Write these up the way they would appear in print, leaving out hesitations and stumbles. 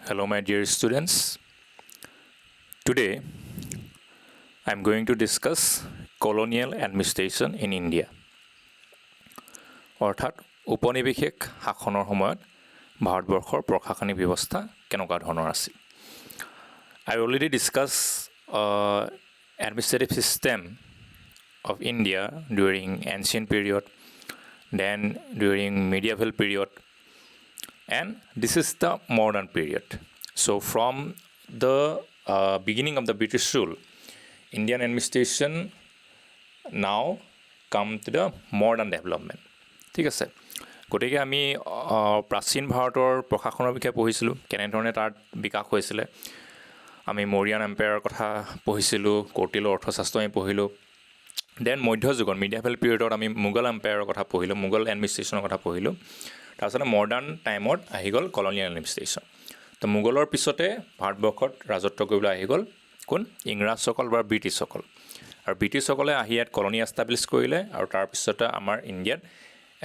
Hello, my dear students. Today, I'm going to discuss colonial administration in India. অৰ্থাৎ উপনিৱেশিক শাসনৰ সময়ত ভাৰতবৰ্ষৰ প্ৰশাসনিক ব্যৱস্থা কেনেকুৱা ধৰণৰ আছিল। I already discussed administrative system of India during ancient period, then during medieval period, and this is the modern period. So from the beginning of the British rule, Indian administration now come to the modern development. ঠিক আছে, গতিকে আমি প্ৰাচীন ভাৰতৰ প্ৰশাসনৰ বিষয়ে পঢ়িছিলোঁ, কেনেধৰণে তাৰ বিকাশ হৈছিলে। আমি মৌৰিয়ান এম্পায়াৰৰ কথা পঢ়িছিলোঁ, কৌটিল্যৰ অৰ্থশাস্ত্ৰ আমি পঢ়িলোঁ। দেন মধ্যযুগৰ মিডিয়েভেল পিৰিয়ডত আমি মোগল এম্পায়াৰৰ কথা পঢ়িলোঁ, মোগল এডমিনিষ্ট্ৰেশ্যনৰ কথা পঢ়িলোঁ। তাৰপিছতে মডাৰ্ণ টাইমত আহি গ'ল কলনিয়েল এডমিনিষ্ট্ৰেশ্যন। তো মোগলৰ পিছতে ভাৰতবৰ্ষত ৰাজত্ব কৰিবলৈ আহি গ'ল কোন? ইংৰাজসকল বা ব্ৰিটিছসকল। আৰু ব্ৰিটিছসকলে আহি ইয়াত কলনি এষ্টাব্লিছ কৰিলে, আৰু তাৰপিছতে আমাৰ ইণ্ডিয়াত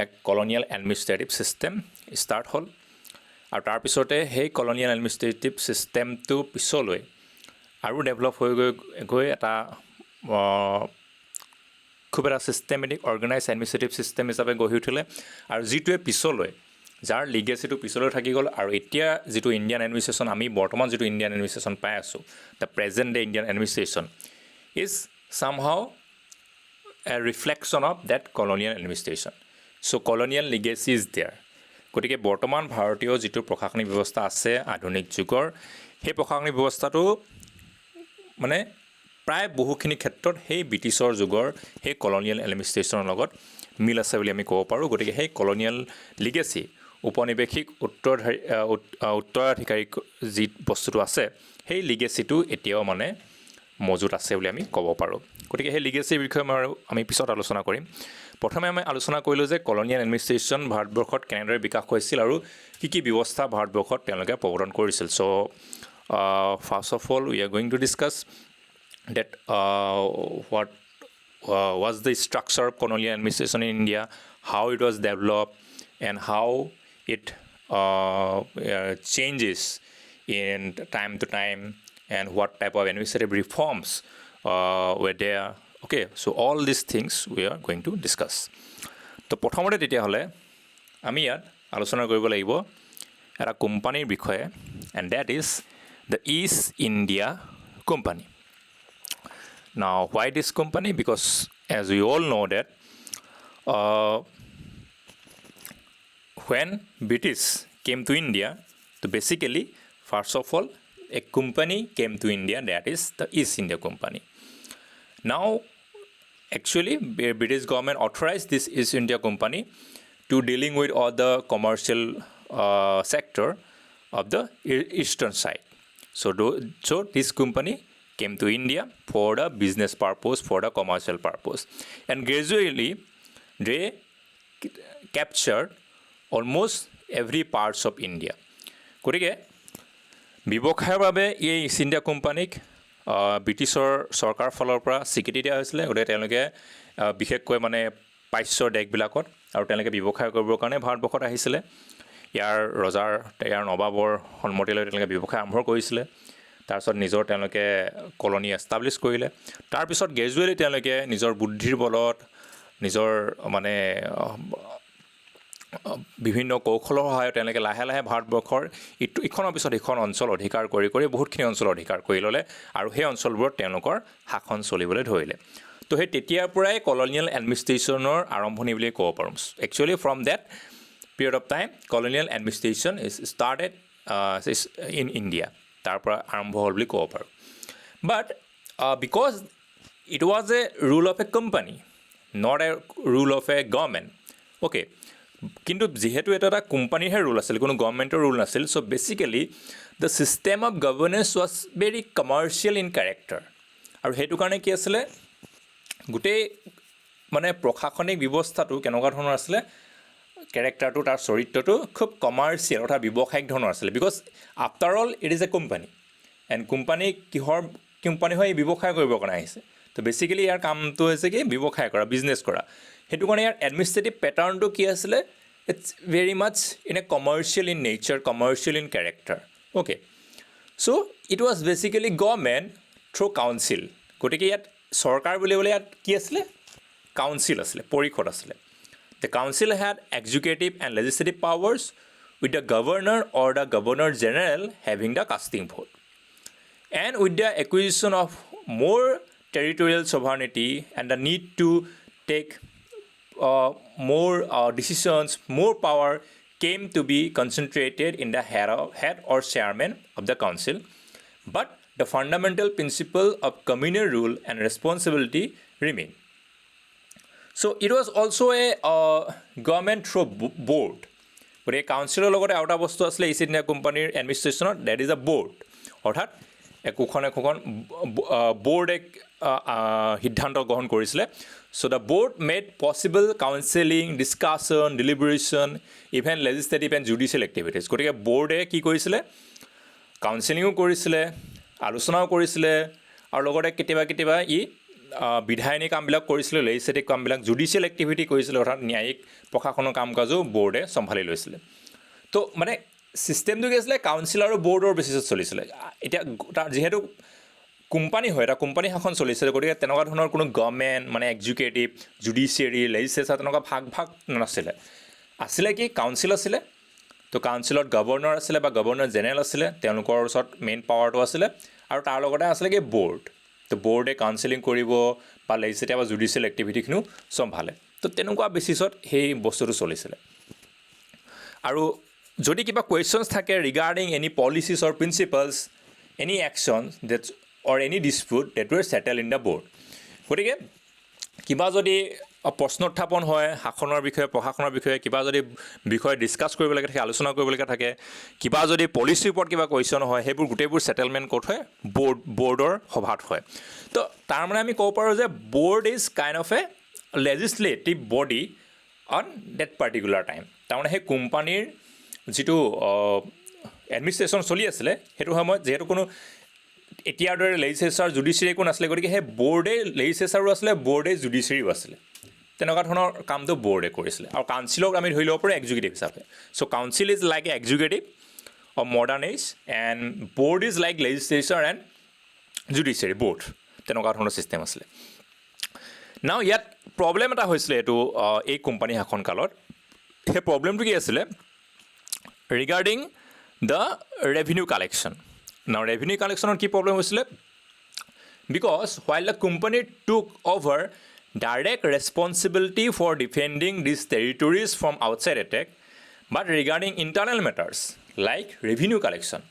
এক কলনিয়েল এডমিনিষ্ট্ৰেটিভ ছিষ্টেম ষ্টাৰ্ট হ'ল। আৰু তাৰপিছতে সেই কলনিয়েল এডমিনিষ্ট্ৰেটিভ ছিষ্টেমটো পিছলৈ আৰু ডেভেলপ হৈ গৈ এটা খুব এটা ছিষ্টেমেটিক অৰ্গেনাইজ এডমিনিষ্ট্ৰেটিভ ছিষ্টেম হিচাপে গঢ়ি উঠিলে, আৰু যিটোৱে পিছলৈ যাৰ লিগেচিটো পিছলৈ থাকি গ'ল। আৰু এতিয়া যিটো ইণ্ডিয়ান এডমিনিষ্ট্ৰেশ্যন, আমি বৰ্তমান যিটো ইণ্ডিয়ান এডমিনিষ্ট্ৰেশ্যন পাই আছোঁ, the present day Indian administration is somehow a reflection of that colonial administration. So' colonial legacy is there. গতিকে বৰ্তমান ভাৰতীয় যিটো প্ৰশাসনিক ব্যৱস্থা আছে আধুনিক যুগৰ, সেই প্ৰশাসনিক ব্যৱস্থাটো মানে প্ৰায় বহুখিনি ক্ষেত্ৰত সেই ব্ৰিটিছৰ যুগৰ সেই কলনিয়েল এডমিনিষ্ট্ৰেশ্যনৰ লগত মিল আছে বুলি আমি ক'ব পাৰোঁ। গতিকে সেই কলনিয়েল লিগেচি, উপনিৱেশিক উত্তৰাধিকাৰী যি বস্তুটো আছে, সেই লিগেচিটো এতিয়াও মানে মজুত আছে বুলি আমি ক'ব পাৰোঁ। গতিকে সেই লিগেচিৰ বিষয়ে আমি পিছত আলোচনা কৰিম। প্ৰথমে আমি আলোচনা কৰিলোঁ যে কলনিয়েল এডমিনিষ্ট্ৰেশ্যন ভাৰতবৰ্ষত কেনেদৰে বিকাশ হৈছিল আৰু কি কি ব্যৱস্থা ভাৰতবৰ্ষত তেওঁলোকে প্ৰৱৰ্তন কৰিছিল। So' first of all we are going to discuss that what was the structure of colonial administration in India, how it was developed, and how it changes in time to time, and what type of administrative reforms were there. Okay, so all these things we are going to discuss. তো প্ৰথমতে তেতিয়াহ'লে আমি ইয়াত আলোচনা কৰিব লাগিব এটা কোম্পানীৰ বিষয়ে, and that is the East India Company. Now, why this company? Because as we all know that when British came to India, so basically, first of all, a company came to India, that is the East India Company. Now, actually, British government authorized this East India Company to dealing with all the commercial sector of the eastern side. So this company came to India for the business purpose, for the commercial purpose. And gradually, they captured almost every parts of India. গতিকে ব্যৱসায়ৰ বাবে এই east India কোম্পানীক ব্ৰিটিছৰ চৰকাৰৰ ফালৰ পৰা স্বীকৃতি দিয়া হৈছিলে। গতিকে তেওঁলোকে বিশেষকৈ মানে পাশ্চাত্য দেশবিলাকত আৰু তেওঁলোকে ব্যৱসায় কৰিবৰ কাৰণে ভাৰতবৰ্ষত আহিছিলে। ইয়াৰ নবাবৰ সন্মতি লৈ তেওঁলোকে ব্যৱসায় আৰম্ভ কৰিছিলে। তাৰপিছত নিজৰ তেওঁলোকে কলনি এষ্টাব্লিছ কৰিলে। তাৰপিছত গ্ৰেজুৱেলি তেওঁলোকে নিজৰ বুদ্ধিৰ বলত, নিজৰ মানে বিভিন্ন কৌশলৰ সহায়ত তেওঁলোকে লাহে লাহে ভাৰতবৰ্ষৰ ইখনৰ পিছত সিখন অঞ্চল অধিকাৰ কৰি বহুতখিনি অঞ্চল অধিকাৰ কৰি ল'লে, আৰু সেই অঞ্চলবোৰত তেওঁলোকৰ শাসন চলিবলৈ ধৰিলে। তো সেই তেতিয়াৰ পৰাই কলনিয়েল এডমিনিষ্ট্ৰেশ্যনৰ আৰম্ভণি বুলি ক'ব পাৰোঁ। Actually from that period of time colonial administration is started in India. তাৰ পৰা আৰম্ভ হ'ল বুলি ক'ব পাৰোঁ। But because it was a rule of a company, not a rule of a government. Okay, কিন্তু যিহেতু এইটো এটা কোম্পানীৰহে ৰুল আছিল, কোনো গভৰ্ণমেণ্টৰ ৰুল নাছিল, so' basically the system of governance was very commercial in character. আৰু সেইটো কাৰণে কি আছিলে, গোটেই মানে প্ৰশাসনিক ব্যৱস্থাটো কেনেকুৱা ধৰণৰ আছিলে, কেৰেক্টাৰটো, তাৰ চৰিত্ৰটো খুব কমাৰ্চিয়েল অৰ্থাৎ ব্যৱসায়িক ধৰণৰ আছিলে। Because after all it is a company, and কিহৰ কোম্পানী হয়, ব্যৱসায় কৰিবৰ কাৰণে আহিছে। তো বেচিকেলি ইয়াৰ কামটো হৈছে কি, ব্যৱসায় কৰা, বিজনেছ কৰা। সেইটো কাৰণে ইয়াৰ এডমিনিষ্ট্ৰেটিভ পেটাৰ্ণটো কি আছিলে, it's very much in a commercial in nature, commercial in character. Okay, So it was basically government through council. গতিকে ইয়াত চৰকাৰ বুলিবলৈ ইয়াত কি আছিলে কাউন্সিল আছিলে পৰিষদ আছিলে The council had executive and legislative powers with the governor or the governor general having the casting vote. And with the acquisition of more territorial sovereignty and the need to take more decisions, more power came to be concentrated in the head or chairman of the council. But the fundamental principle of communal rule and responsibility remained. So it was also a government through board. But a council লগত আৰু এটা বস্তু আছিলে East India কোম্পানীৰ এডমিনিষ্ট্ৰেশ্যনত that is a board অৰ্থাৎ একোখন বোৰ্ডে সিদ্ধান্ত গ্ৰহণ কৰিছিলে so' the board made possible counselling discussion deliberation even legislative and judicial activities গতিকে বোৰ্ডে কি কৰিছিলে কাউন্সেলিঙো কৰিছিলে আলোচনাও কৰিছিলে আৰু লগতে কেতিয়াবা কেতিয়াবা বিধায়িনী কামবিলাক কৰিছিলে লেজিছলেটিভ কামবিলাক জুডিচিয়েল এক্টিভিটি কৰিছিলে অৰ্থাৎ ন্যায়িক প্ৰশাসনৰ কাম কাজো বোৰ্ডে চম্ভালি লৈছিলে তো মানে ছিষ্টেমটো কি আছিলে কাউন্সিল আৰু বোৰ্ডৰ বেচিছত চলিছিলে এতিয়া যিহেতু কোম্পানী হয় এটা কোম্পানী শাসন চলিছিলে গতিকে তেনেকুৱা ধৰণৰ কোনো গভৰ্ণমেণ্ট মানে এক্সিকিউটিভ জুডিচিয়েৰী লেজিছলেচাৰ তেনেকুৱা ভাগ নাছিলে আছিলে কি কাউন্সিল আছিলে তো কাউন্সিলত গভৰ্ণৰ আছিলে বা গভৰ্ণৰ জেনেৰেল আছিলে তেওঁলোকৰ ওচৰত মেইন পাৱাৰটো আছিলে আৰু তাৰ লগতে আছিলে কি বোৰ্ড তো বোৰ্ডে কাউন্সেলিং কৰিব বা লেজিছলেটিভ বা জুডিচিয়েল এক্টিভিটিখিনিও চম্ভালে তো তেনেকুৱা বেচিছত সেই বস্তুটো চলিছিলে আৰু যদি কিবা কুৱেশ্যনছ থাকে regarding any policies or principles any action that or any dispute that were settle in the board গতিকে কিবা যদি প্ৰশ্ন উত্থাপন হয় শাসনৰ বিষয়ে প্ৰশাসনৰ বিষয়ে কিবা যদি বিষয়ে ডিছকাছ কৰিবলগীয়া থাকে আলোচনা কৰিবলগীয়া থাকে কিবা যদি পলিচিৰ ওপৰত কিবা কুৱেশ্যন হয় সেইবোৰ গোটেইবোৰ ছেটেলমেণ্ট ক'ত হয় বোৰ্ডৰ সভাত হয় তো তাৰমানে আমি ক'ব পাৰোঁ যে board is kind of a legislative body on that particular time তাৰমানে সেই কোম্পানীৰ যিটো এডমিনিষ্ট্ৰেশ্যন চলি আছিলে সেইটো সময়ত যিহেতু কোনো এতিয়াৰ দৰে লেজিছলেচাৰ জুডিচিয়াৰী একো নাছিলে গতিকে সেই বোৰ্ডে লেজিছলেচাৰো আছিলে বোৰ্ডে জুডিচিয়াৰীও আছিলে তেনেকুৱা ধৰণৰ কামটো বোৰ্ডে কৰিছিলে আৰু কাউন্সিলক আমি ধৰি ল'ব পাৰোঁ এক্সিকিউটিভ হিচাপে so' council is like a executive of modern age and board is like legislature and judiciary board তেনেকুৱা ধৰণৰ ছিষ্টেম আছিলে নাও ইয়াত প্ৰব্লেম এটা হৈছিলে এইটো এই কোম্পানী শাসন কালত সেই প্ৰব্লেমটো কি আছিলে ৰিগাৰ্ডিং দ্য ৰেভিনিউ কালেকশ্যন নাও ৰেভিনিউ কালেকশ্যনৰ কি প্ৰব্লেম হৈছিলে because while the company took over direct responsibility for defending these territories from outside attack, but regarding internal matters like revenue collection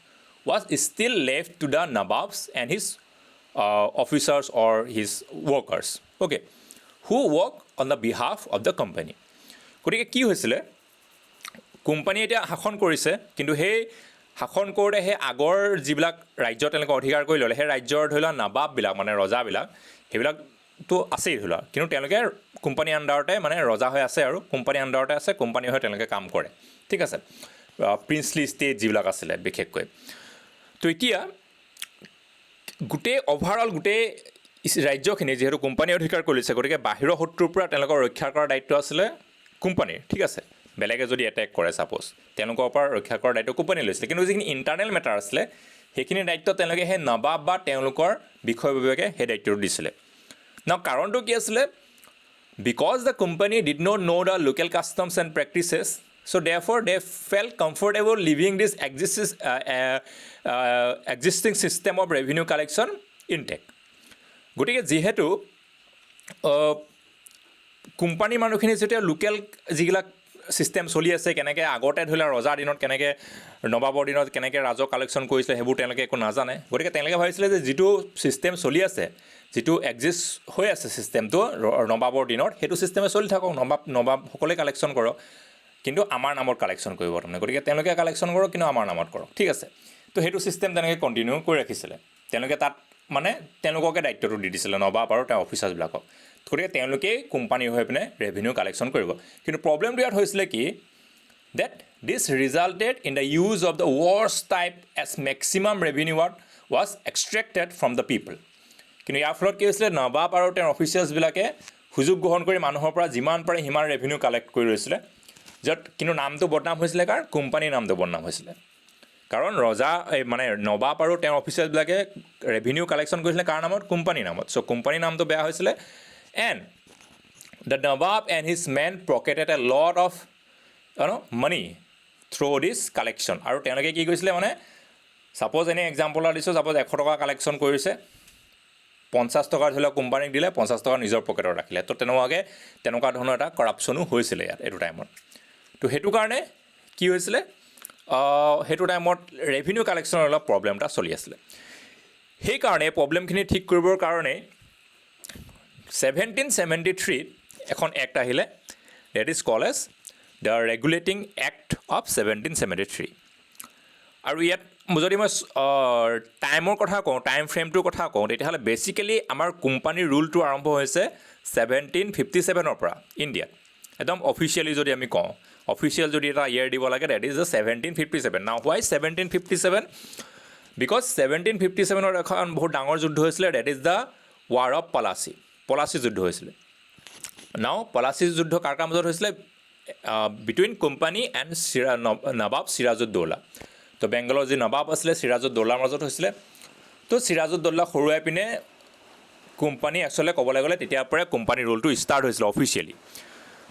was still left to the Nawabs and his officers or his workers, okay, who work on the behalf of the company. গতিকে কি হৈছিলে company এতিয়া শাসন কৰিছে কিন্তু সেই শাসন কৰোঁতে সেই আগৰ যিবিলাক ৰাজ্য তেওঁলোকে অধিকাৰ কৰি ল'লে সেই ৰাজ্যৰ ধৰি লোৱা নবাববিলাক মানে ৰজাবিলাক সেইবিলাকতো আছেই ধৰি লোৱা কিন্তু তেওঁলোকে কোম্পানীৰ আণ্ডাৰতে মানে ৰজা হৈ আছে আৰু কোম্পানীৰ আণ্ডাৰতে আছে কোম্পানী হৈ তেওঁলোকে কাম কৰে ঠিক আছে প্ৰিন্সলি ষ্টেট যিবিলাক আছিলে বিশেষকৈ তো এতিয়া গোটেই অভাৰঅল গোটেই ৰাজ্যখিনি যিহেতু কোম্পানীয়ে অধিকাৰ কৰি লৈছে গতিকে বাহিৰৰ শত্ৰুৰ পৰা তেওঁলোকৰ ৰক্ষা কৰাৰ দায়িত্ব আছিলে কোম্পানীৰ ঠিক আছে বেলেগে যদি এটেক কৰে ছাপ'জ তেওঁলোকৰ পৰা ৰক্ষা কৰাৰ দায়িত্ব কোম্পানীয়ে লৈছিলে কিন্তু যিখিনি ইণ্টাৰনেল মেটাৰ আছিলে সেইখিনি দায়িত্ব তেওঁলোকে সেই নবাব বা তেওঁলোকৰ বিষয়ববীয়াকে সেই দায়িত্বটো দিছিলে নাও কাৰণটো কি আছিলে because the company did not know' the local customs and practices so' therefore they feel comfortable leaving this existing system of revenue collection intake গতিকে যিহেতু কোম্পানীৰ মানুহখিনি যেতিয়া লোকেল যিবিলাক ছিষ্টেম চলি আছে কেনেকৈ আগতে ধৰি লওক ৰজাৰ দিনত কেনেকৈ নবাবৰ দিনত কেনেকৈ ৰাজহ কালেকশ্যন কৰিছিলে সেইবোৰ তেওঁলোকে একো নাজানে গতিকে তেওঁলোকে ভাবিছিলে যে যিটো ছিষ্টেম চলি আছে যিটো এক্সিষ্ট হৈ আছে ছিষ্টেমটো নবাবৰ দিনত সেইটো ছিষ্টেমে চলি থাকক নবাবসকলে কালেকশ্যন কৰক কিন্তু আমাৰ নামত কালেকশ্যন কৰিব তাৰমানে গতিকে তেওঁলোকে কালেকশ্যন কৰক কিন্তু আমাৰ নামত কৰক ঠিক আছে তো সেইটো ছিষ্টেম তেনেকৈ কণ্টিনিউ কৰি ৰাখিছিলে তেওঁলোকে তাত মানে তেওঁলোককে দায়িত্বটো দি দিছিলে নবাব আৰু তেওঁ অফিচাৰ্ছবিলাকক গতিকে তেওঁলোকেই কোম্পানী হৈ পিনে ৰেভিনিউ কালেকশ্যন কৰিব কিন্তু প্ৰব্লেমটো ইয়াত হৈছিলে কি that this resulted in the use of the worst type as maximum revenue was extracted from the people কিন্তু ইয়াৰ ফলত কি হৈছিলে নবাব আৰু তেওঁৰ অফিচাৰ্ছবিলাকে সুযোগ গ্ৰহণ কৰি মানুহৰ পৰা যিমান পাৰে সিমান ৰেভিনিউ কালেক্ট কৰি লৈছিলে য'ত কিন্তু নামটো বদনাম হৈছিলে কাৰ কোম্পানীৰ নামটো বদনাম হৈছিলে কাৰণ ৰজা মানে নবাব আৰু তেওঁৰ অফিচাৰবিলাকে ৰেভিনিউ কালেকশ্যন কৰিছিলে কাৰ নামত কোম্পানীৰ নামত চ' কোম্পানীৰ নামটো বেয়া হৈছিলে and the nawab and his men pocketed a lot of money through this collection আৰু তেওঁলোকে কি কৰিছিলে মানে ছাপ'জ এনে এক্সাম্পল এটা দিছোঁ ছাপ'জ 100 টকা কালেকশ্যন কৰিছে 50 টকা ধৰি লওক কোম্পানীক দিলে 50 টকা নিজৰ পকেটত ৰাখিলে তো তেনেকুৱা ধৰণৰ এটা কৰাপশ্যনো হৈছিলে ইয়াত এইটো টাইমত তো সেইটো কাৰণে কি হৈছিলে সেইটো টাইমত ৰেভিনিউ কালেকশ্যনৰ অলপ প্ৰব্লেম এটা চলি আছিলে সেইকাৰণে প্ৰব্লেমখিনি ঠিক কৰিবৰ কাৰণে 1773 এখন এক্ট আহিলে that is call as the regulating act of 1773 আৰু ইয়াত যদি মই টাইমৰ কথা কওঁ টাইম ফ্ৰেমটোৰ কথা কওঁ তেতিয়াহ'লে বেচিকেলি আমাৰ কোম্পানীৰ ৰুলটো আৰম্ভ হৈছে 1757 পৰা ইণ্ডিয়াত একদম অফিচিয়েলি যদি আমি কওঁ অফিচিয়েল যদি এটা ইয়েৰ দিব লাগে ডেট ইজ দ্য 1757 নাও হোৱাই 1757 বিকজ 1757 এখন বহুত ডাঙৰ যুদ্ধ হৈছিলে that is the war of Palashi যুদ্ধ হৈছিলে নাও পলাচী যুদ্ধ কাৰ মাজত হৈছিলে between company and Nawab Sirajuddaulah তো বেংগলৰ যি নবাব আছিলে চিৰাজউদ্দৌলাৰ মাজত হৈছিলে তো চিৰাজউদ্দৌলা হৰুৱাই পিনে কোম্পানী একচুৱেলি ক'বলৈ গ'লে তেতিয়াৰ পৰাই কোম্পানী ৰুলটো ষ্টাৰ্ট হৈছিলে অফিচিয়েলি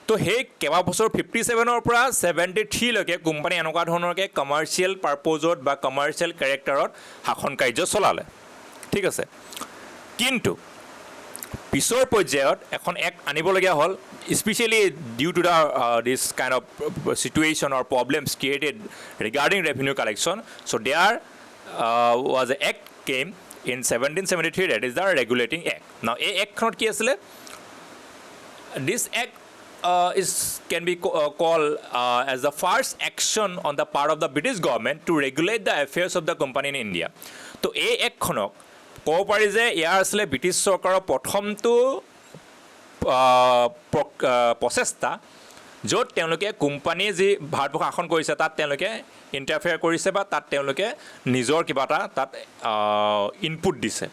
তো সেই কেইবাবছৰ 57 পৰা 73 লৈকে কোম্পানী এনেকুৱা ধৰণৰকৈ কমাৰ্চিয়েল পাৰ্পজত বা কমাৰ্চিয়েল কেৰেক্টাৰত শাসন কাৰ্য চলালে ঠিক আছে কিন্তু পিছৰ পৰ্যায়ত এখন এক্ট আনিবলগীয়া হ'ল specially due to the this kind of situation or problems created regarding revenue collection so' there was a act came in 1773 that is the regulating act now এই এক্টখনত কি আছিলে this act can be called as the first action on the part of the British government to regulate the affairs of the company in India. তো এই এক্টখনক ক'ব পাৰি যে ইয়াৰ আছিলে ব্ৰিটিছ চৰকাৰৰ প্ৰথমটো প্ৰচেষ্টা য'ত তেওঁলোকে কোম্পানীয়ে যি ভাৰতবৰ্ষ শাসন কৰিছে তাত তেওঁলোকে ইণ্টাৰফেয়াৰ কৰিছে বা তাত তেওঁলোকে নিজৰ কিবা এটা তাত ইনপুট দিছে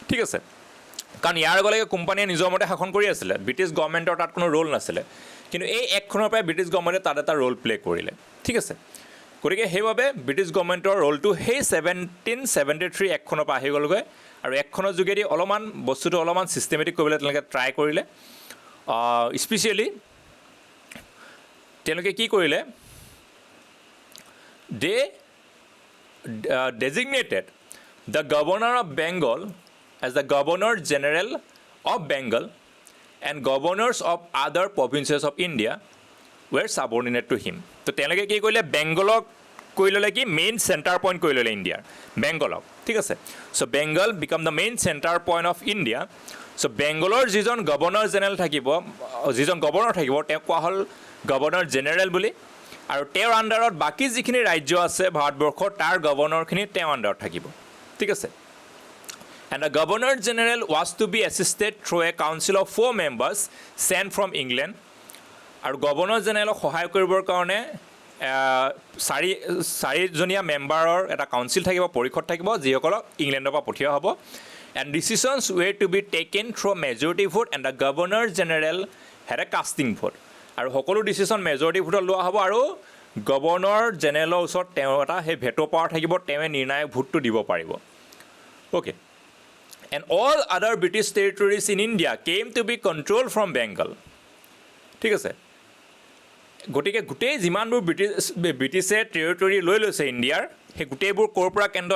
ঠিক আছে কাৰণ ইয়াৰ আগলৈকে কোম্পানীয়ে নিজৰ মতে শাসন কৰি আছিলে ব্ৰিটিছ গভৰ্ণমেণ্টৰ তাত কোনো ৰোল নাছিলে কিন্তু এই এক্টখনৰ পৰাই ব্ৰিটিছ গভৰ্ণমেণ্টে তাত এটা ৰোল প্লে কৰিলে ঠিক আছে গতিকে সেইবাবে ব্ৰিটিছ গভৰ্ণমেণ্টৰ ৰোলটো সেই 1773 এক্টখনৰ পৰা আহি গ'লগৈ আৰু এক্টখনৰ যোগেদি অলপমান বস্তুটো অলপমান ছিষ্টেমেটিক কৰিবলৈ তেওঁলোকে ট্ৰাই কৰিলে স্পেচিয়েলি তেওঁলোকে কি কৰিলে they designated the governor of Bengal as the Governor General of Bengal and governors of other provinces of India were subordinate to him. তো তেওঁলোকে কি কৰিলে বেংগলক কৰি ল'লে কি মেইন চেণ্টাৰ পইণ্ট কৰি ল'লে ইণ্ডিয়াৰ বেংগলক ঠিক আছে so' Bengal became the main centre point of India so' বেংগলৰ যিজন গভৰ্ণৰ জেনেৰেল থাকিব যিজন গভৰ্ণৰ থাকিব তেওঁক কোৱা হ'ল গভৰ্ণৰ জেনেৰেল বুলি আৰু তেওঁৰ আণ্ডাৰত বাকী যিখিনি ৰাজ্য আছে ভাৰতবৰ্ষৰ তাৰ গভৰ্ণৰখিনি তেওঁৰ আণ্ডাৰত থাকিব ঠিক আছে And the Governor General was to be assisted through a council of 4 members sent from England. আৰু গভৰ্ণৰ জেনেৰেলক সহায় কৰিবৰ কাৰণে চাৰিজনীয়া মেম্বাৰৰ এটা কাউন্সিল থাকিব পৰিষদ থাকিব যিসকলক ইংলেণ্ডৰ পৰা পঠিওৱা হ'ব and decisions were to be taken through majority vote and the governor general had a casting vote আৰু সকলো ডিচিশ্যন মেজৰিটি ভোটত লোৱা হ'ব আৰু গভৰ্ণৰ জেনেৰেলৰ ওচৰত তেওঁ এটা সেই ভেটো পাৱাৰ থাকিব তেওঁৱে নিৰ্ণায়ক ভোটটো দিব পাৰিব okay and all other British territories in India came to be controlled from Bengal ঠিক আছে গতিকে গোটেই যিমানবোৰ ব্ৰিটিছে টেৰিটৰি লৈ লৈছে ইণ্ডিয়াৰ সেই গোটেইবোৰ ক'ৰ পৰা কেন্দ্ৰ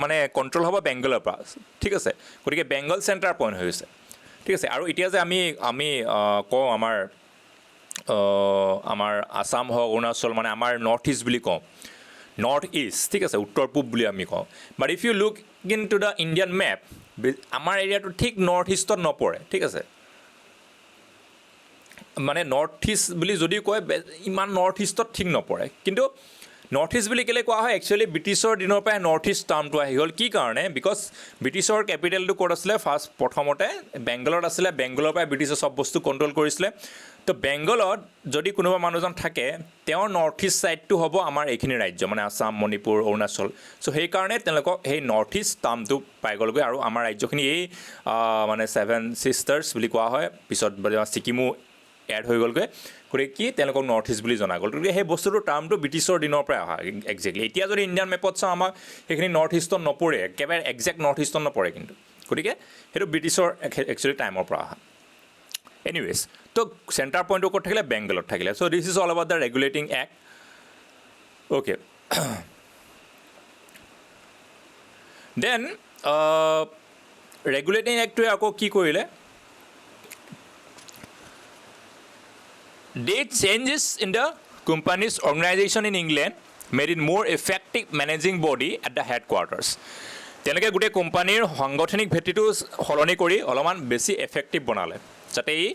মানে কণ্ট্ৰল হ'ব বেংগলৰ পৰা ঠিক আছে গতিকে বেংগল চেণ্টাৰ পইণ্ট হৈ গৈছে ঠিক আছে আৰু এতিয়া যে আমি কওঁ আমাৰ আসাম হওক অৰুণাচল মানে আমাৰ নৰ্থ ইষ্ট বুলি কওঁ নৰ্থ ইষ্ট ঠিক আছে উত্তৰ পূব বুলি আমি কওঁ but if you look into the Indian map আমাৰ এৰিয়াটো ঠিক নৰ্থ ইষ্টত নপৰে ঠিক আছে মানে নৰ্থ ইষ্ট বুলি যদি কয় ইমান নৰ্থ ইষ্টত ঠিক নপৰে কিন্তু নৰ্থ ইষ্ট বুলি কেলৈ কোৱা হয় একচুৱেলি ব্ৰিটিছৰ দিনৰ পৰাই নৰ্থ ইষ্ট টাৰ্মটো আহি গ'ল কি কাৰণে বিকজ ব্ৰিটিছৰ কেপিটেলটো ক'ত আছিলে প্ৰথমতে বেংগলত আছিলে বেংগলৰ পৰাই ব্ৰিটিছে চব বস্তু কণ্ট্ৰল কৰিছিলে তো বেংগলত যদি কোনোবা মানুহজন থাকে তেওঁৰ নৰ্থ ইষ্ট ছাইডটো হ'ব আমাৰ এইখিনি ৰাজ্য মানে আসাম মণিপুৰ অৰুণাচল চ' সেইকাৰণে তেওঁলোকক সেই নৰ্থ ইষ্ট টাৰ্মটো পাই গ'লগৈ আৰু আমাৰ ৰাজ্যখিনি এই মানে 7 চিষ্টাৰ্ছ বুলি কোৱা হয় পিছত ছিকিমো এড হৈ গ'লগৈ গতিকে কি তেওঁলোকক নৰ্থ ইষ্ট বুলি জনা গ'ল গতিকে সেই বস্তুটোৰ টাৰ্মটো ব্ৰিটিছৰ দিনৰ পৰাই অহা একজেক্টলি এতিয়া যদি ইণ্ডিয়ান মেপত চাওঁ আমাক সেইখিনি নৰ্থ ইষ্টত নপৰে একেবাৰে একজেক্ট নৰ্থ ইষ্টত নপৰে কিন্তু গতিকে সেইটো ব্ৰিটিছৰ একচুৱেলি টাইমৰ পৰা অহা এনিৱেজ তো চেণ্টাৰ পইণ্টটো ক'ত থাকিলে বেংগলত থাকিলে so' this is all about the regulating act okay then regulating এক্টটোৱে আকৌ কি কৰিলে they changes in the company's organization in England made it more effective managing body at the headquarters তেওঁলোকে গোটেই কোম্পানীৰ সাংগঠনিক ভেটিটো সলনি কৰি অলপমান বেছি এফেক্টিভ বনালে যাতে ই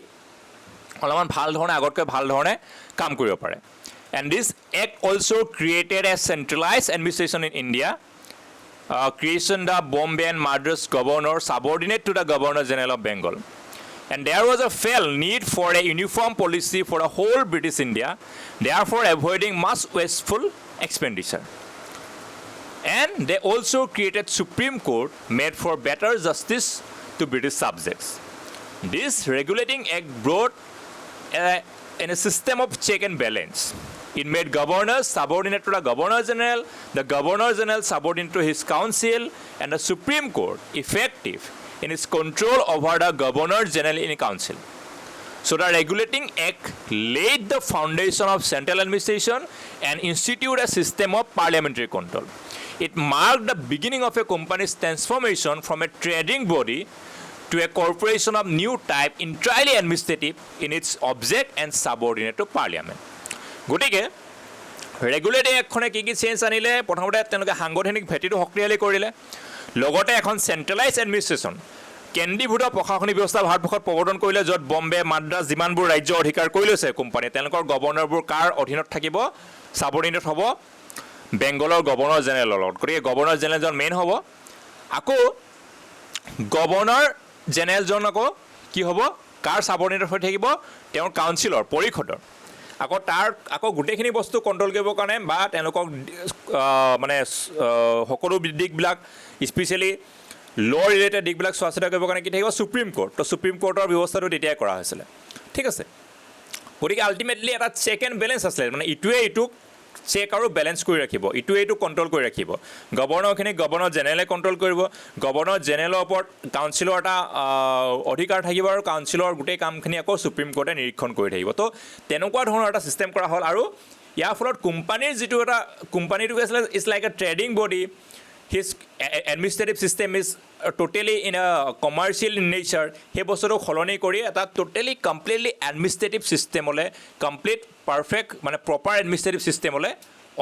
অলপমান ভাল ধৰণে আগতকৈ ভাল ধৰণে কাম কৰিব পাৰে and this act also created a centralized administration in India creation the Bombay and Madras governor subordinate to the Governor General of Bengal and there was a felt need for a uniform policy for the whole British India therefore avoiding much wasteful expenditure and they also created Supreme Court made for better justice to British subjects this regulating act brought in a system of check and balance it made governors subordinate to the Governor General the Governor General subordinate to his council and the Supreme Court effective in its control over the Governor General in Council. So the regulating act laid the foundation of central administration and instituted a system of parliamentary control. It marked the beginning of a company's transformation from a trading body to a corporation of new type entirely administrative in its object and subordinate to parliament. গতিকে regulating এক্টখনে কি change আনিলে প্ৰথমতে তেওঁলোকে সাংগঠনিক ভেটিটো সক্ৰিয়ালি কৰিলে লগতে এখন চেণ্ট্ৰেলাইজ এডমিনিষ্ট্ৰেশ্যন কেন্দ্ৰীভূত প্ৰশাসনিক ব্যৱস্থা ভাৰতবৰ্ষত প্ৰৱৰ্তন কৰিলে য'ত বম্বে মাদ্ৰাছ যিমানবোৰ ৰাজ্য অধিকাৰ কৰি লৈছে কোম্পানীয়ে তেওঁলোকৰ গভৰ্ণৰবোৰ কাৰ অধীনত থাকিব ছাবৰ্ডিনেট হ'ব বেংগলৰ গভৰ্ণৰ জেনেৰেলৰ লগত গতিকে গভৰ্ণৰ জেনেৰেলজন মেইন হ'ব আকৌ গভৰ্ণৰ জেনেৰেলজন আকৌ কি হ'ব কাৰ ছাবৰ্ডিনেট হৈ থাকিব তেওঁৰ কাউন্সিলৰ পৰিষদৰ আকৌ গোটেইখিনি বস্তু কণ্ট্ৰল কৰিবৰ কাৰণে বা তেওঁলোকক মানে সকলো দিশবিলাক স্পেচিয়েলি ল' ৰিলেটেড দিশবিলাক চোৱা চিতা কৰিবৰ কাৰণে কি থাকিব ছুপ্ৰিম কোৰ্ট তো ছুপ্ৰিম কোৰ্টৰ ব্যৱস্থাটো তেতিয়াই কৰা হৈছিলে ঠিক আছে গতিকে আল্টিমেটলি এটা চেক এণ্ড বেলেঞ্চ আছিলে মানে ইটোৱে ইটোক চেক আৰু বেলেঞ্চ কৰি ৰাখিব ইটোৱে ইটোক কণ্ট্ৰল কৰি ৰাখিব গভৰ্ণৰখিনিক গভৰ্ণৰ জেনেৰেলে কণ্ট্ৰল কৰিব গভৰ্ণৰ জেনেৰেলৰ ওপৰত কাউন্সিলৰ এটা অধিকাৰ থাকিব আৰু কাউন্সিলৰ গোটেই কামখিনি আকৌ ছুপ্ৰিম কোৰ্টে নিৰীক্ষণ কৰি থাকিব তো তেনেকুৱা ধৰণৰ এটা ছিষ্টেম কৰা হ'ল আৰু ইয়াৰ ফলত কোম্পানীৰ যিটো এটা কোম্পানীটো আছিলে is like a trading body his administrative system is totally in a commercial in nature সেই বস্তুটো সলনি কৰি এটা টোটেলি কমপ্লিটলি এডমিনিষ্ট্ৰেটিভ ছিষ্টেমলৈ কমপ্লিট পাৰফেক্ট মানে প্ৰপাৰ এডমিনিষ্ট্ৰেটিভ ছিষ্টেমলৈ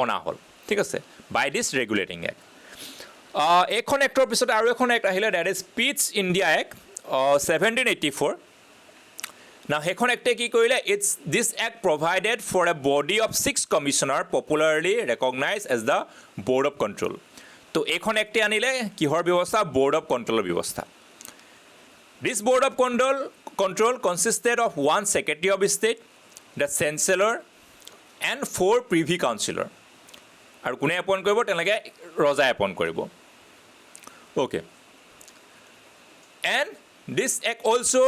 অনা হ'ল ঠিক আছে বাই দিছ ৰেগুলেটিং এক্ট এইখন এক্টৰ পিছতে আৰু এখন এক্ট আহিলে that is Pitt's India act 1784 Now, সেইখন এক্টে কি কৰিলে this act provided for a body of 6 commissioner popularly recognized as the Board of Control. তো এইখন এক্টে আনিলে কিহৰ ব্যৱস্থা Board of Control ব্যৱস্থা This Board of Control consisted of one Secretary of State, the Chancellor, and 4 Privy Councillor. আৰু কোনে appoint কৰিব তেনেকৈ ৰজাই এপইণ্ট কৰিব okay and this act also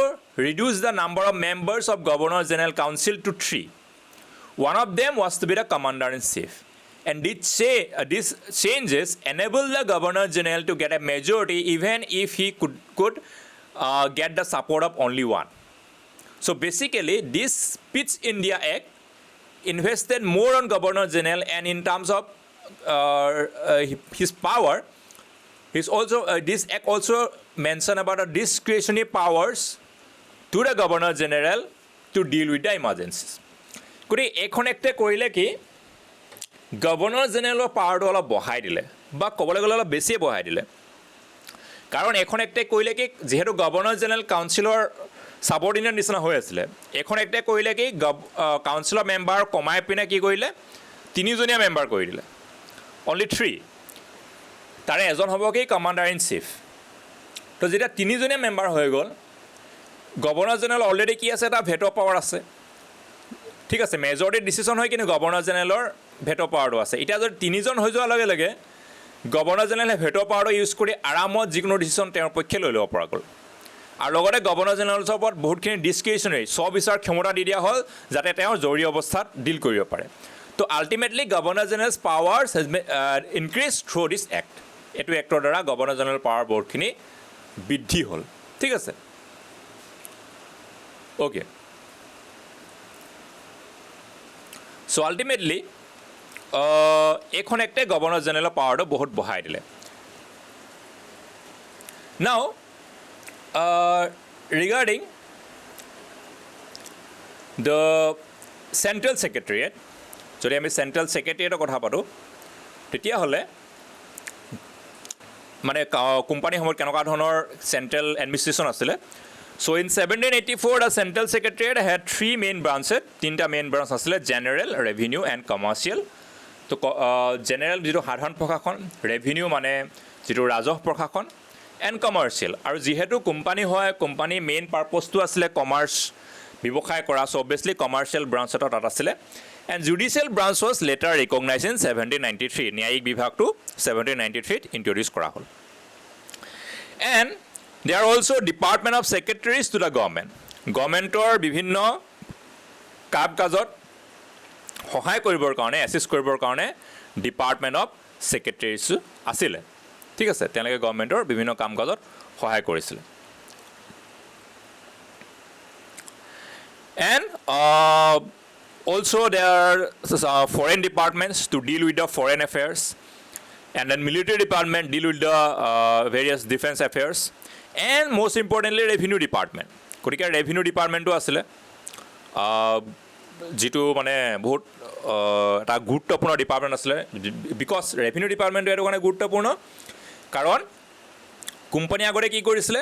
reduced the number of members of Governor General Council to 3. One of them was to be the Commander-in-Chief. And these changes enabled the Governor General to get a majority even if he could get the support of only one. So basically, this Pitt's India Act invested more on Governor General and in terms of his power, this act also mention about the discretionary powers to the Governor General to deal with the emergencies. Could এইখন এক্টে কৰিলে কি governor জেনেৰেলৰ পাৱাৰটো অলপ বঢ়াই দিলে বা ক'বলৈ গ'লে অলপ বেছিয়ে বঢ়াই দিলে কাৰণ এইখন এক্টে কৰিলে কি যেহেতু গভৰ্ণৰ জেনেৰেল কাউন্সিলৰ ছাবৰ্ডিনেট নিচিনা হৈ আছিলে এইখন এক্টে কৰিলে কি কাউন্সিলৰ মেম্বাৰ কমাই পিনে কি কৰিলে 3জনীয়া মেম্বাৰ কৰি দিলে অনলি 3 তাৰে এজন হ'ব কি কমাণ্ডাৰ-ইন-চিফ তো যেতিয়া 3জনীয়া মেম্বাৰ হৈ গ'ল গভৰ্ণৰ জেনেৰেল অলৰেডি কি আছে এটা ভেটো পাৱাৰ আছে ঠিক আছে মেজৰিটি ডিচিশ্যন হয় কিন্তু গভৰ্ণৰ জেনেৰেলৰ ভেটো পাৱাৰটো আছে এতিয়া যদি 3জন হৈ যোৱাৰ লগে লগে গভৰ্ণৰ জেনেৰেলে ভেটো পাৱাৰটো ইউজ কৰি আৰামত যিকোনো ডিচিশ্যন তেওঁৰ পক্ষে লৈ ল'ব পৰা গ'ল আৰু লগতে গভৰ্ণৰ জেনেৰেলৰ ওপৰত বহুতখিনি ডিছক্ৰিশ্যনেৰী স্ববিচাৰ ক্ষমতা দি দিয়া হ'ল যাতে তেওঁ জৰুৰী অৱস্থাত ডিল কৰিব পাৰে তো ultimately governor generals powers has increase through this act এইটো এক্টৰ দ্বাৰা গভৰ্ণৰ জেনেৰেল পাৱাৰ বহুতখিনি বৃদ্ধি হ'ল ঠিক আছে অ'কে চ' আল্টিমেটলি এইখন এক্টে গভৰ্ণৰ জেনেৰেলৰ পাৱাৰটো বহুত বঢ়াই দিলে নাও regarding the central secretariat যদি আমি চেণ্ট্ৰেল ছেক্ৰেটেৰিয়েটৰ কথা পাতোঁ তেতিয়াহ'লে মানে কোম্পানীৰ সময়ত কেনেকুৱা ধৰণৰ চেণ্ট্ৰেল এডমিনিষ্ট্ৰেশ্যন আছিলে so' in 1784 the central secretariat had 3 main branches তিনিটা মেইন ব্ৰাঞ্চ আছিলে জেনেৰেল ৰেভিনিউ এণ্ড কমাৰ্চিয়েল তো জেনেৰেল যিটো সাধাৰণ প্ৰশাসন ৰেভিনিউ মানে যিটো ৰাজহ প্ৰশাসন এণ্ড কমাৰ্চিয়েল আৰু যিহেতু কোম্পানী হয় কোম্পানীৰ মেইন পাৰ্পজটো আছিলে কমাৰ্চ ব্যৱসায় কৰা চ' অবভিয়াছলি কমাৰ্চিয়েল ব্ৰাঞ্চ এটা তাত আছিলে and judicial branch was later recognise in 1793 ন্যায়িক বিভাগটো 1793ত ইণ্ট্ৰডিউচ কৰা হ'ল and they are also' department of secretaries to the গভৰ্ণমেণ্টৰ বিভিন্ন কাম কাজত সহায় কৰিবৰ কাৰণে এছিষ্ট কৰিবৰ কাৰণে ডিপাৰ্টমেণ্ট অফ ছেক্ৰেটেৰিজ আছিলে ঠিক আছে তেওঁলোকে গভৰ্ণমেণ্টৰ বিভিন্ন কাম কাজত সহায় কৰিছিলে and also there are foreign departments to deal with the foreign affairs and then military department deal with the various defense affairs and most importantly revenue department গতিকে revenue departmentটো আছিলে যিটো মানে বহুত এটা গুৰুত্বপূৰ্ণ ডিপাৰ্টমেণ্ট আছিলে বিকজ revenue departmentটো এইটো কাৰণে গুৰুত্বপূৰ্ণ কাৰণ কোম্পানী আগতে কি কৰিছিলে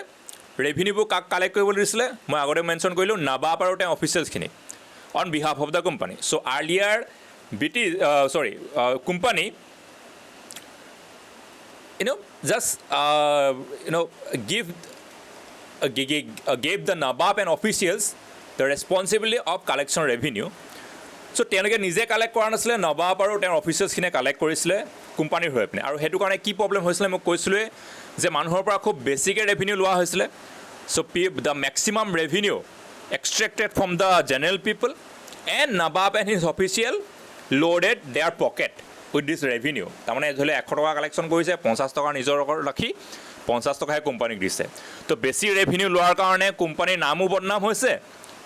ৰেভিনিউবোৰ কাক কালেক্ট কৰিবলৈ দিছিলে মই আগতে মেনশ্যন কৰিলোঁ নাবাব আৰু তেওঁ অফিচিয়েলছখিনি on behalf of the company. So earlier company just gave the Nawab and officials the responsibility of collection revenue. So তেওঁলোকে নিজে কালেক্ট কৰা নাছিলে নবাব আৰু তেওঁৰ অফিচাৰ্ছখিনিয়ে কালেক্ট কৰিছিলে কোম্পানীৰ হৈ পিনে আৰু সেইটো কাৰণে কি প্ৰব্লেম হৈছিলে মই কৈছিলোঁৱে যে মানুহৰ পৰা খুব বেছিকৈ ৰেভিনিউ লোৱা হৈছিলে so' the maximum revenue extracted from the general people and Nawab and his official loaded their pocket with this revenue তাৰমানে ধৰি লওক 100 টকা কালেকশ্যন কৰিছে 50 টকা নিজৰ ৰাখি 50 টকাহে কোম্পানীক দিছে তো বেছি ৰেভিনিউ লোৱাৰ কাৰণে কোম্পানীৰ নামো বদনাম হৈছে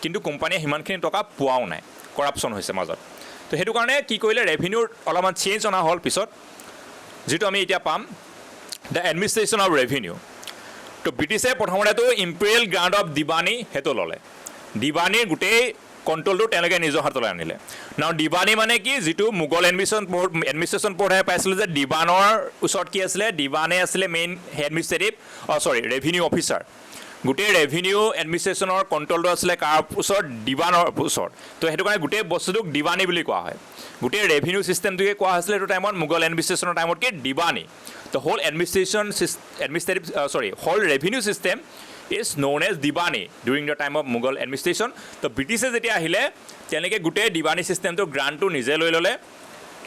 কিন্তু কোম্পানীয়ে সিমানখিনি টকা পোৱাও নাই কৰাপশ্যন হৈছে মাজত তো সেইটো কাৰণে কি কৰিলে ৰেভিনিউৰ অলপমান চেঞ্জ অনা হ'ল পিছত যিটো আমি এতিয়া পাম দ্য এডমিনিষ্ট্ৰেশ্যন অফ ৰেভিনিউ তো ব্ৰিটিছে প্ৰথমতেতো ইম্পেৰিয়েল গ্ৰাণ্ট অফ দিৱানী সেইটো ল'লে দিৱানীৰ গোটেই কণ্ট্ৰলটো তেওঁলোকে নিজৰ হাতলৈ আনিলে নাও দিৱানী মানে কি যিটো মোগল এডমিনিষ্ট্ৰেশ্যন বৰ্ডে পাইছিলে যে দিৱানৰ ওচৰত কি আছিলে দিৱানে আছিলে মেইন এডমিনিষ্ট্ৰেটিভ ৰেভিনিউ অফিচাৰ গোটেই ৰেভিনিউ এডমিনিষ্ট্ৰেশ্যনৰ কণ্ট্ৰলটো আছিলে কাৰ ওচৰত দিৱানৰ ওচৰত তো সেইটো কাৰণে গোটেই বস্তুটোক দিৱানী বুলি কোৱা হয় গোটেই ৰেভিনিউ ছিষ্টেমটোকে কোৱা হৈছিলে এইটো টাইমত মোগল এডমিনিষ্ট্ৰেশ্যনৰ টাইমত কি diwani the whole whole revenue system is known as Diwani during the time of Mughal administration. তো ব্ৰিটিছে যেতিয়া আহিলে তেওঁলোকে গোটেই দিৱানী ছিষ্টেমটো গ্ৰাণ্টটো নিজে লৈ ল'লে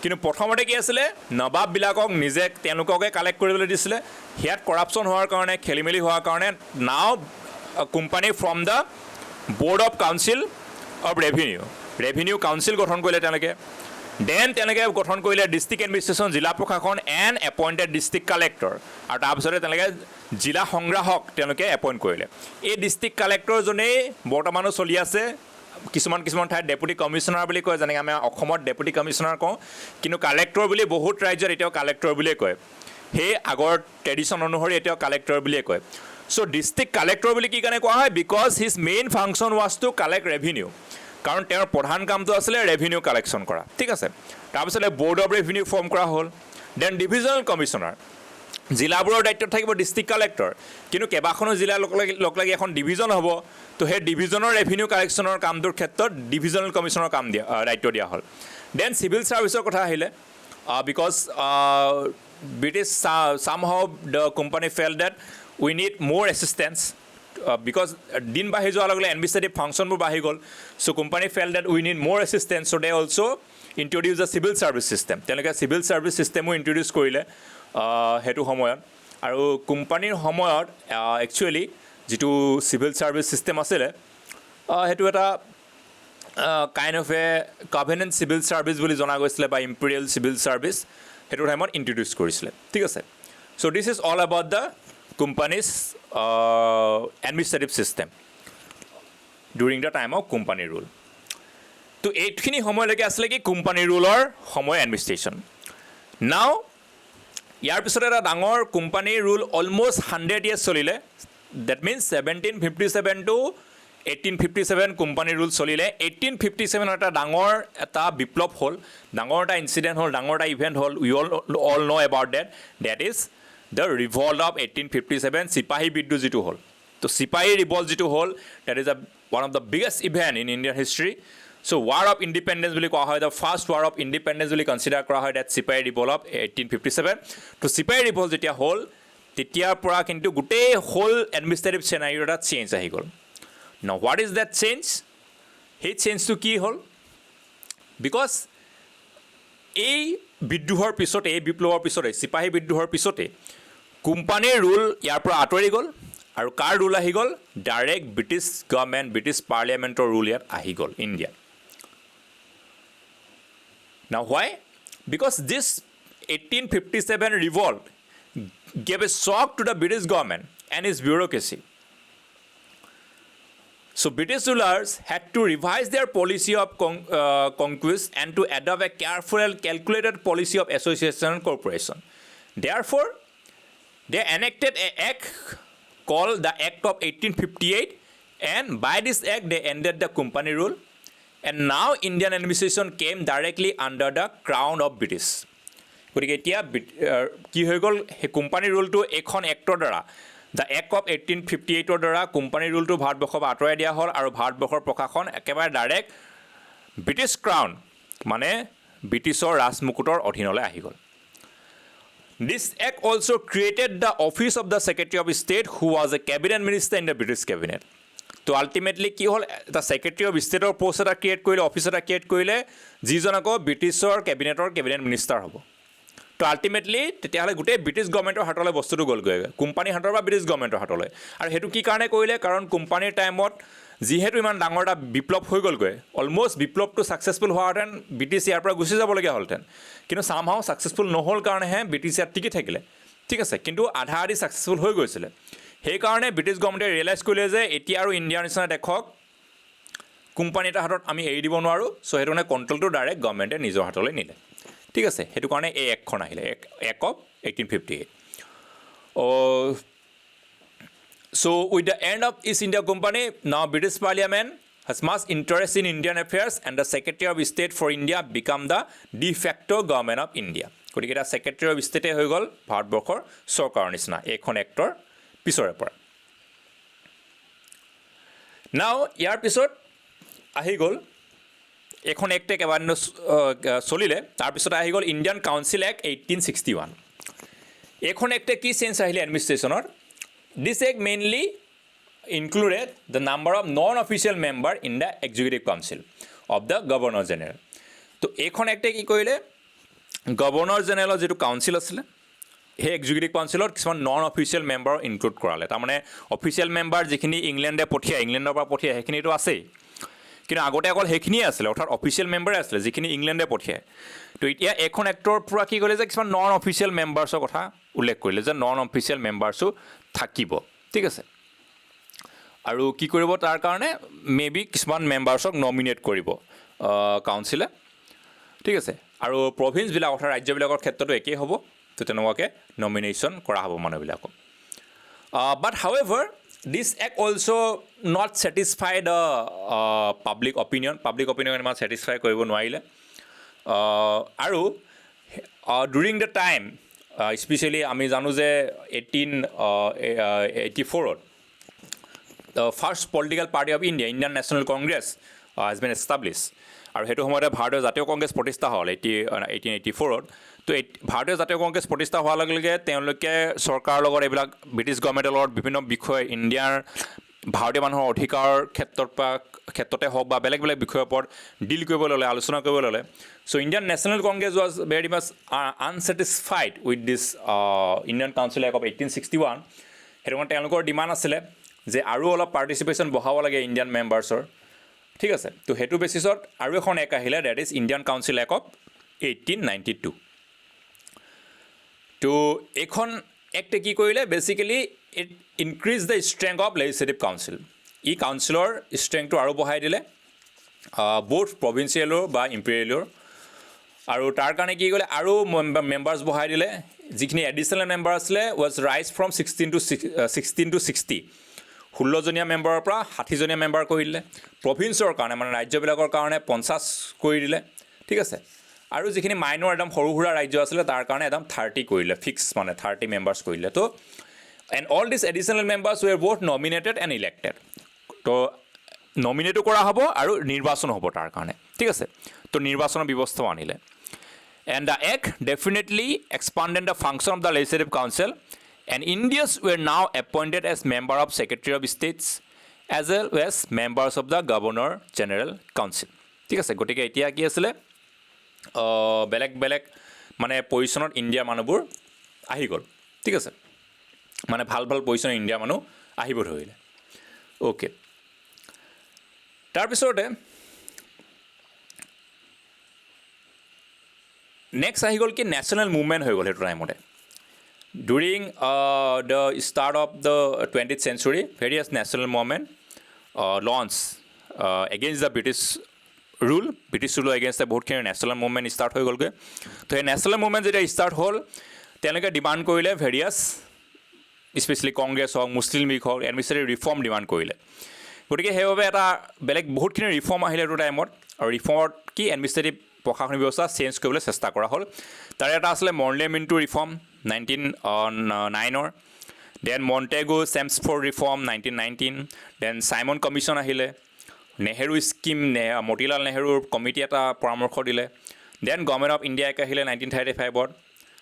কিন্তু প্ৰথমতে কি আছিলে নবাববিলাকক নিজে তেওঁলোককে কালেক্ট কৰিবলৈ দিছিলে হিয়াত কৰাপশ্যন হোৱাৰ কাৰণে খেলি মেলি হোৱাৰ কাৰণে নাও company from the board of council of revenue council গঠন কৰিলে তেওঁলোকে দেন তেওঁলোকে গঠন কৰিলে ডিষ্ট্ৰিক্ট এডমিনিষ্ট্ৰেশ্যন জিলা প্ৰশাসন এণ্ড এপইণ্টেড ডিষ্ট্ৰিক্ট কালেক্টৰ আৰু তাৰপিছতে তেওঁলোকে জিলা সংগ্ৰাহক তেওঁলোকে এপইণ্ট কৰিলে এই ডিষ্ট্ৰিক্ট কালেক্টৰজনেই বৰ্তমানো চলি আছে কিছুমান ঠাইত ডেপুটি কমিশ্যনাৰ বুলি কয় যেনেকৈ আমি অসমত ডেপুটি কমিশ্যনাৰ কওঁ কিন্তু কালেক্টৰ বুলি বহুত ৰাজ্যত এতিয়াও কালেক্টৰ বুলিয়ে কয় সেই আগৰ ট্ৰেডিশ্যন অনুসৰি এতিয়াও কালেক্টৰ বুলিয়ে কয় চ' ডিষ্ট্ৰিক্ট কালেক্টৰ বুলি কি কাৰণে কোৱা হয় because his main function was to collect revenue কাৰণ তেওঁৰ প্ৰধান কামটো আছিলে ৰেভিনিউ কালেকশ্যন কৰা ঠিক আছে তাৰপিছতে বৰ্ড অফ ৰেভিনিউ ফৰ্ম কৰা হ'ল দেন ডিভিজনেল কমিশ্যনাৰ জিলাবোৰৰ দায়িত্বত থাকিব ডিষ্ট্ৰিক্ট কালেক্টৰ কিন্তু কেইবাখনো জিলা লগ লাগি এখন ডিভিজন হ'ব তো সেই ডিভিজনৰ ৰেভিনিউ কালেকশ্যনৰ কামটোৰ ক্ষেত্ৰত ডিভিজনেল কমিশ্যনৰ দায়িত্ব দিয়া হ'ল দেন চিভিল ছাৰ্ভিচৰ কথা আহিলে because British somehow the company felt that we need more assistance because দিন বাঢ়ি যোৱাৰ লগে লগে এডমিনিষ্ট্ৰেটিভ ফাংচনবোৰ বাঢ়ি গ'ল so' company felt that we need more assistance so' they also' introduce the civil service system তেওঁলোকে চিভিল ছাৰ্ভিচ ছিষ্টেমো ইণ্ট্ৰডিউচ কৰিলে সেইটো সময়ত আৰু কোম্পানীৰ সময়ত একচুৱেলি যিটো চিভিল ছাৰ্ভিচ ছিষ্টেম আছিলে সেইটো এটা kind of a covenant civil service বুলি জনা গৈছিলে বা ইম্পেৰিয়েল চিভিল ছাৰ্ভিচ সেইটো টাইমত ইণ্ট্ৰডিউচ কৰিছিলে ঠিক আছে so' this is all about the company's administrative system during the time of company rule তো এইখিনি সময়লৈকে আছিলে কি কোম্পানী ৰুলৰ সময় এডমিনিষ্ট্ৰেশ্যন নাও ইয়াৰ পিছত এটা ডাঙৰ কোম্পানী ৰুল অলমষ্ট 100 years চলিলে that means 1757 to 1857 company rule চলিলে 1857 এটা ডাঙৰ এটা বিপ্লৱ হ'ল ডাঙৰ এটা ইনচিডেণ্ট হ'ল ডাঙৰ এটা ইভেণ্ট হ'ল we all know' about that is the revolt of 1857 চিপাহী বিদ্ৰোহ যিটো হ'ল তো চিপাহী ৰিভল্ট যিটো হ'ল that is one of the biggest event in Indian history so' war of independence বুলি কোৱা হয় the first war of independence বুলি কনচিডাৰ কৰা হয় ডেট চিপাহী ৰিভল্ট অফ 1857 তো চিপাহী ৰিভল্ট যেতিয়া হ'ল তেতিয়াৰ পৰা কিন্তু গোটেই হোল এডমিনিষ্ট্ৰেটিভ চেনাৰিঅ' এটা চেঞ্জ আহি গ'ল Now, what is that change? সেই চেঞ্জটো কি হ'ল বিকজ এই বিদ্ৰোহৰ পিছতে এই বিপ্লৱৰ পিছতে চিপাহী বিদ্ৰোহৰ পিছতে কোম্পানীৰ ৰুল ইয়াৰ পৰা আঁতৰি গ'ল আৰু কাৰ ৰুল আহি গ'ল ডাইৰেক্ট ব্ৰিটিছ গভৰ্ণমেণ্ট ব্ৰিটিছ পাৰ্লিয়ামেণ্টৰ ৰুল ইয়াত আহি গ'ল ইণ্ডিয়াত Now, why? Because this 1857 revolt gave a shock to the British government and its bureaucracy. So British rulers had to revise their policy of conquest and to adopt a careful and calculated policy of association and cooperation. Therefore, they enacted an act called the Act of 1858 and by this act they ended the company rule and now Indian administration came directly under the crown of British. গতিকে এতিয়া কি হৈ গ'ল সেই company ৰুলটো এখন actor দ্বাৰা the act of 1858 দ্বাৰা company ৰুলটো ভাৰতবৰ্ষৰ পৰা আঁতৰাই দিয়া হ'ল আৰু ভাৰতবৰ্ষৰ প্ৰশাসন একেবাৰে ডাইৰেক্ট ব্ৰিটিছ ক্ৰাউন মানে ব্ৰিটিছৰ ৰাজমুকুটৰ অধীনলৈ আহি গ'ল this act also' created the office of the secretary of state who was a cabinet minister in the British cabinet তো আল্টিমেটলি কি হ'ল এটা ছেক্ৰেটাৰী অফ ষ্টেটৰ পষ্ট এটা ক্ৰিয়েট কৰিলে অফিচ এটা ক্ৰিয়েট কৰিলে যিজন আকৌ ব্ৰিটিছৰ কেবিনেট মিনিষ্টাৰ হ'ব তো আল্টিমেটলি তেতিয়াহ'লে গোটেই ব্ৰিটিছ গভৰ্ণমেণ্টৰ হাতলৈ বস্তুটো গ'লগৈ কোম্পানীৰ হাতৰ পৰা ব্ৰিটিছ গভৰ্ণমেণ্টৰ হাতলৈ আৰু সেইটো কি কাৰণে কৰিলে কাৰণ কোম্পানীৰ টাইমত যিহেতু ইমান ডাঙৰ এটা বিপ্লৱ হৈ গ'লগৈ অলমষ্ট বিপ্লৱটো ছাকচেছফুল হোৱাহেঁতেন ব্ৰিটিছ ইয়াৰ পৰা গুচি যাবলগীয়া হ'লহেঁতেন কিন্তু চামহাও ছাকচেছফুল নহ'ল কাৰণেহে ব্ৰিটিছ ইয়াত টিকি থাকিলে ঠিক আছে কিন্তু আধা আধি ছাকচেছফুল হৈ গৈছিলে সেইকাৰণে ব্ৰিটিছ গভৰ্ণমেণ্টে ৰিয়েলাইজ কৰিলে যে এতিয়া আৰু ইণ্ডিয়াৰ নিচিনা দেশক কোম্পানী এটাৰ হাতত আমি এৰি দিব নোৱাৰোঁ চ' সেইটো কাৰণে কণ্ট্ৰলটো ডাইৰেক্ট গভৰ্ণমেণ্টে নিজৰ হাতলৈ নিলে ঠিক আছে সেইটো কাৰণে এই এক্টখন আহিলে act of 1858 So with the end of East India Company now British Parliament has much interest in Indian affairs and the Secretary of State for India become the de facto government of India গতিকে এটা Secretary of State হৈ গ'ল ভাৰতবৰ্ষৰ চৰকাৰৰ নিচিনা এইখন actor পিছৰে পৰা নাও ইয়াৰ পিছত আহি গ'ল এখন এক্টে কেইবাদিনো চলিলে তাৰপিছত আহি গ'ল ইণ্ডিয়ান কাউন্সিল এক্ট 1861 এইখন এক্টে কি চেঞ্জ আহিলে এডমিনিষ্ট্ৰেশ্যনৰ this act mainly included the number of non official member in the executive council of the governor general তো এইখন এক্টে কি কৰিলে গভৰ্ণৰ জেনেৰেলৰ যিটো কাউন্সিল আছিলে সেই এক্সিকিউটিভ কাউন্সিলত কিছুমান নন অফিচিয়েল মেম্বাৰ ইনক্লুড কৰালে তাৰমানে অফিচিয়েল মেম্বাৰ যিখিনি ইংলেণ্ডৰ পৰা পঠিয়ায় সেইখিনিতো আছেই কিন্তু আগতে অকল সেইখিনিয়ে আছিলে অৰ্থাৎ অফিচিয়েল মেম্বাৰে আছিলে যিখিনি ইংলেণ্ডে পঠিয়ায় তো এতিয়া এখন এক্টৰ পৰা কি কৰিলে যে কিছুমান নন অফিচিয়েল মেম্বাৰ্ছৰ কথা উল্লেখ কৰিলে যে নন অফিচিয়েল মেম্বাৰ্ছো থাকিব ঠিক আছে আৰু কি কৰিব তাৰ কাৰণে মে বি কিছুমান মেম্বাৰ্ছক নমিনেট কৰিব কাউন্সিলে ঠিক আছে আৰু প্ৰভিন্সবিলাক অৰ্থাৎ ৰাজ্যবিলাকৰ ক্ষেত্ৰতো একেই হ'ব তো তেনেকুৱাকৈ নমিনেশ্যন কৰা হ'ব মানুহবিলাকক বাট হাউএভাৰ this act also not satisfy the public opinion ইমান satisfy কৰিব নোৱাৰিলে আৰু during the time especially আমি জানো যে 1884 the first political party of India Indian National Congress has been established আৰু সেইটো সময়তে ভাৰতীয় জাতীয় কংগ্ৰেছ প্ৰতিষ্ঠা হ'ল 1884 তো ভাৰতীয় জাতীয় কংগ্ৰেছ প্ৰতিষ্ঠা হোৱাৰ লগে লগে তেওঁলোকে চৰকাৰৰ লগত এইবিলাক ব্ৰিটিছ গভৰ্ণমেণ্টৰ লগত বিভিন্ন বিষয় ইণ্ডিয়াৰ ভাৰতীয় মানুহৰ অধিকাৰৰ ক্ষেত্ৰতে হওক বা বেলেগ বেলেগ বিষয়ৰ ওপৰত ডিল কৰিব ল'লে আলোচনা কৰিব ল'লে so' Indian National Congress was very much unsatisfied with this Indian council act of 1861 সেইটো কাৰণে তেওঁলোকৰ ডিমাণ্ড আছিলে যে আৰু অলপ পাৰ্টিচিপেশ্যন বঢ়াব লাগে ইণ্ডিয়ান মেম্বাৰ্ছৰ ঠিক আছে তো সেইটো বেচিছত আৰু এখন এক আহিলে that is Indian council act of 1892 তো এখন এক্টে কি কৰিলে basically it increase the strength of legislative council ই কাউন্সিলৰ ষ্ট্ৰেংথটো আৰু বঢ়াই দিলে বোথ প্ৰভিন্সিয়েলৰ বা ইম্পেৰিয়েলৰ আৰু তাৰ কাৰণে কি কৰিলে আৰু মেম্বাৰ্ছ বঢ়াই দিলে যিখিনি এডিশ্যনেল মেম্বাৰ আছিলে ৱাজ ৰাইজ ফ্ৰম 16 to 60 16জনীয়া মেম্বাৰৰ পৰা 60জনীয়া মেম্বাৰ কৰি দিলে প্ৰভিন্সৰ কাৰণে মানে ৰাজ্যবিলাকৰ কাৰণে 50 কৰি দিলে ঠিক আছে আৰু যিখিনি মাইনৰ একদম সৰু সুৰা ৰাজ্য আছিলে তাৰ কাৰণে একদম 30 কৰিলে ফিক্স মানে 30 মেম্বাৰ্ছ কৰিলে তো and all this additional members were both nominated and elected তো নমিনেটো কৰা হ'ব আৰু নিৰ্বাচন হ'ব তাৰ কাৰণে ঠিক আছে তো নিৰ্বাচনৰ ব্যৱস্থাও আনিলে and the act definitely expanded the function of the legislative council and Indians were now appointed as member of secretary of states as well as members of the governor general council ঠিক আছে গতিকে এতিয়া কি আছিলে বেলেগ বেলেগ মানে পজিশনত ইণ্ডিয়াৰ মানুহবোৰ আহি গ'ল ঠিক আছে মানে ভাল ভাল পজিশন ইণ্ডিয়াৰ মানুহ আহিব ধৰিলে ওকে তাৰপিছতে নেক্সট আহি গ'ল কি নেশ্যনেল মুভমেণ্ট হৈ গ'ল সেইটো টাইমতে during the start of the 20th century various national movement launch against the British ৰুলৰ এগেইনষ্ট বহুতখিনি নেশ্যনেল মুভমেণ্ট ষ্টাৰ্ট হৈ গ'লগৈ তো সেই নেশ্যনেল মুভমেণ্ট যেতিয়া ষ্টাৰ্ট হ'ল তেওঁলোকে ডিমাণ্ড কৰিলে ভেৰিয়াছ স্পেচিয়েলি কংগ্ৰেছ হওক মুছলিম লীগ হওক এডমিনিষ্ট্ৰেটিভ ৰিফৰ্ম ডিমাণ্ড কৰিলে গতিকে সেইবাবে এটা বেলেগ বহুতখিনি ৰিফৰ্ম আহিলে এইটো টাইমত আৰু ৰিফৰ্মত কি এডমিনিষ্ট্ৰেটিভ প্ৰশাসনিক ব্যৱস্থা চেঞ্জ কৰিবলৈ চেষ্টা কৰা হ'ল তাৰে এটা আছিলে Morley Minto reform 1909 then Montagu Chelmsford reform 1919 then Simon commission আহিলে নেহেৰু স্কিম মতিলাল নেহেৰুৰ কমিটি এটা পৰামৰ্শ দিলে দেন গভৰ্ণমেণ্ট অফ ইণ্ডিয়া আহিলে 1935ত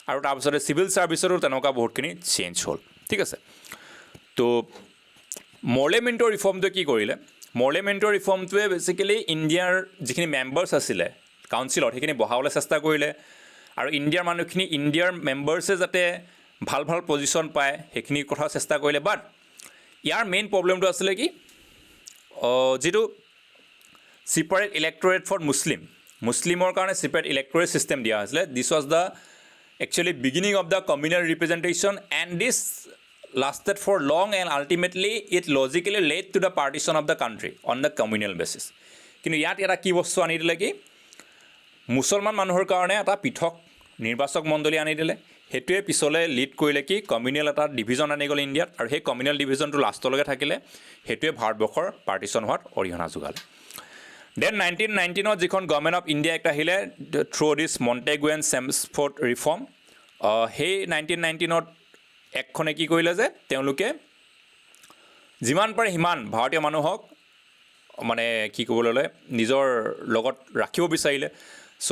আৰু তাৰপিছতে চিভিল ছাৰ্ভিচৰো তেনেকুৱা বহুতখিনি চেঞ্জ হ'ল ঠিক আছে তো মৰ্লে মিণ্টো ৰিফৰ্মটোৱে কি কৰিলে মৰ্লে মিণ্টো ৰিফৰ্মটোৱে বেচিকেলি ইণ্ডিয়াৰ যিখিনি মেম্বাৰ্ছ আছিলে কাউন্সিলত সেইখিনি বঢ়াবলৈ চেষ্টা কৰিলে আৰু ইণ্ডিয়াৰ মানুহখিনি ইণ্ডিয়াৰ মেম্বাৰ্ছে যাতে ভাল ভাল পজিশ্যন পায় সেইখিনি কথা চেষ্টা কৰিলে বাট ইয়াৰ মেইন প্ৰব্লেমটো আছিলে কি যিটো ছিপাৰেট ইলেক্টৰেট ফৰ মুছলিমৰ কাৰণে ছিপাৰেট ইলেক্টৰেট ছিষ্টেম দিয়া হৈছিলে দিছ was the actually beginning of the communal representation and this lasted for long and ultimately it logically led to the partition of the country on the communal basis কিন্তু ইয়াত এটা কি বস্তু আনি দিলে কি মুছলমান মানুহৰ কাৰণে এটা পৃথক নিৰ্বাচক মণ্ডলী আনি দিলে সেইটোৱে পিছলৈ লিড কৰিলে কি কমিউনেল এটা ডিভিজন আনি গ'ল ইণ্ডিয়াত আৰু সেই কমিউনেল ডিভিজনটো লাষ্টলৈকে থাকিলে সেইটোৱে ভাৰতবৰ্ষৰ পাৰ্টিশ্যন হোৱাত অৰিহণা যোগালে দেন 1919ত যিখন গভৰ্ণমেণ্ট অফ ইণ্ডিয়া এক্ট আহিলে থ্ৰু দিছ মণ্টেগু এণ্ড চেমছফৰ্ড ৰিফৰ্ম সেই 1919ত একখনে কি কৰিলে যে তেওঁলোকে যিমান পাৰে সিমান ভাৰতীয় মানুহক মানে কি ক'বলৈ হ'লে নিজৰ লগত ৰাখিব বিচাৰিলে চ'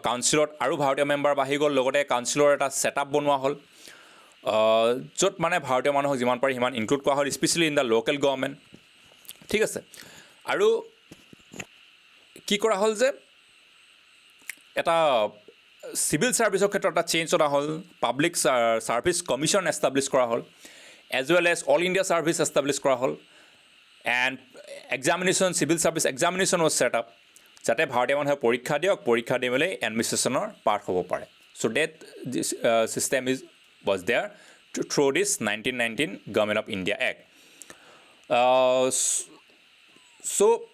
কাউন্সিলত আৰু ভাৰতীয় মেম্বাৰ বাঢ়ি গ'ল লগতে কাউন্সিলৰ এটা ছেটআপ বনোৱা হ'ল য'ত মানে ভাৰতীয় মানুহক যিমান পাৰে সিমান ইনক্লুড কৰা হ'ল specially in the local government ঠিক আছে আৰু কি কৰা হ'ল যে এটা চিভিল ছাৰ্ভিচৰ ক্ষেত্ৰত এটা চেঞ্জ এটা হ'ল পাব্লিক ছাৰ্ভিচ কমিশ্যন এষ্টাব্লিছ কৰা হ'ল as well as all India service establish কৰা হ'ল and examination civil service examination was set up যাতে ভাৰতীয় মানুহে পৰীক্ষা দিয়ক পৰীক্ষা দি মেলি এডমিনিষ্ট্ৰেশ্যনৰ পাৰ্ট হ'ব পাৰে so' that this system was there through this 1919 government of India act so'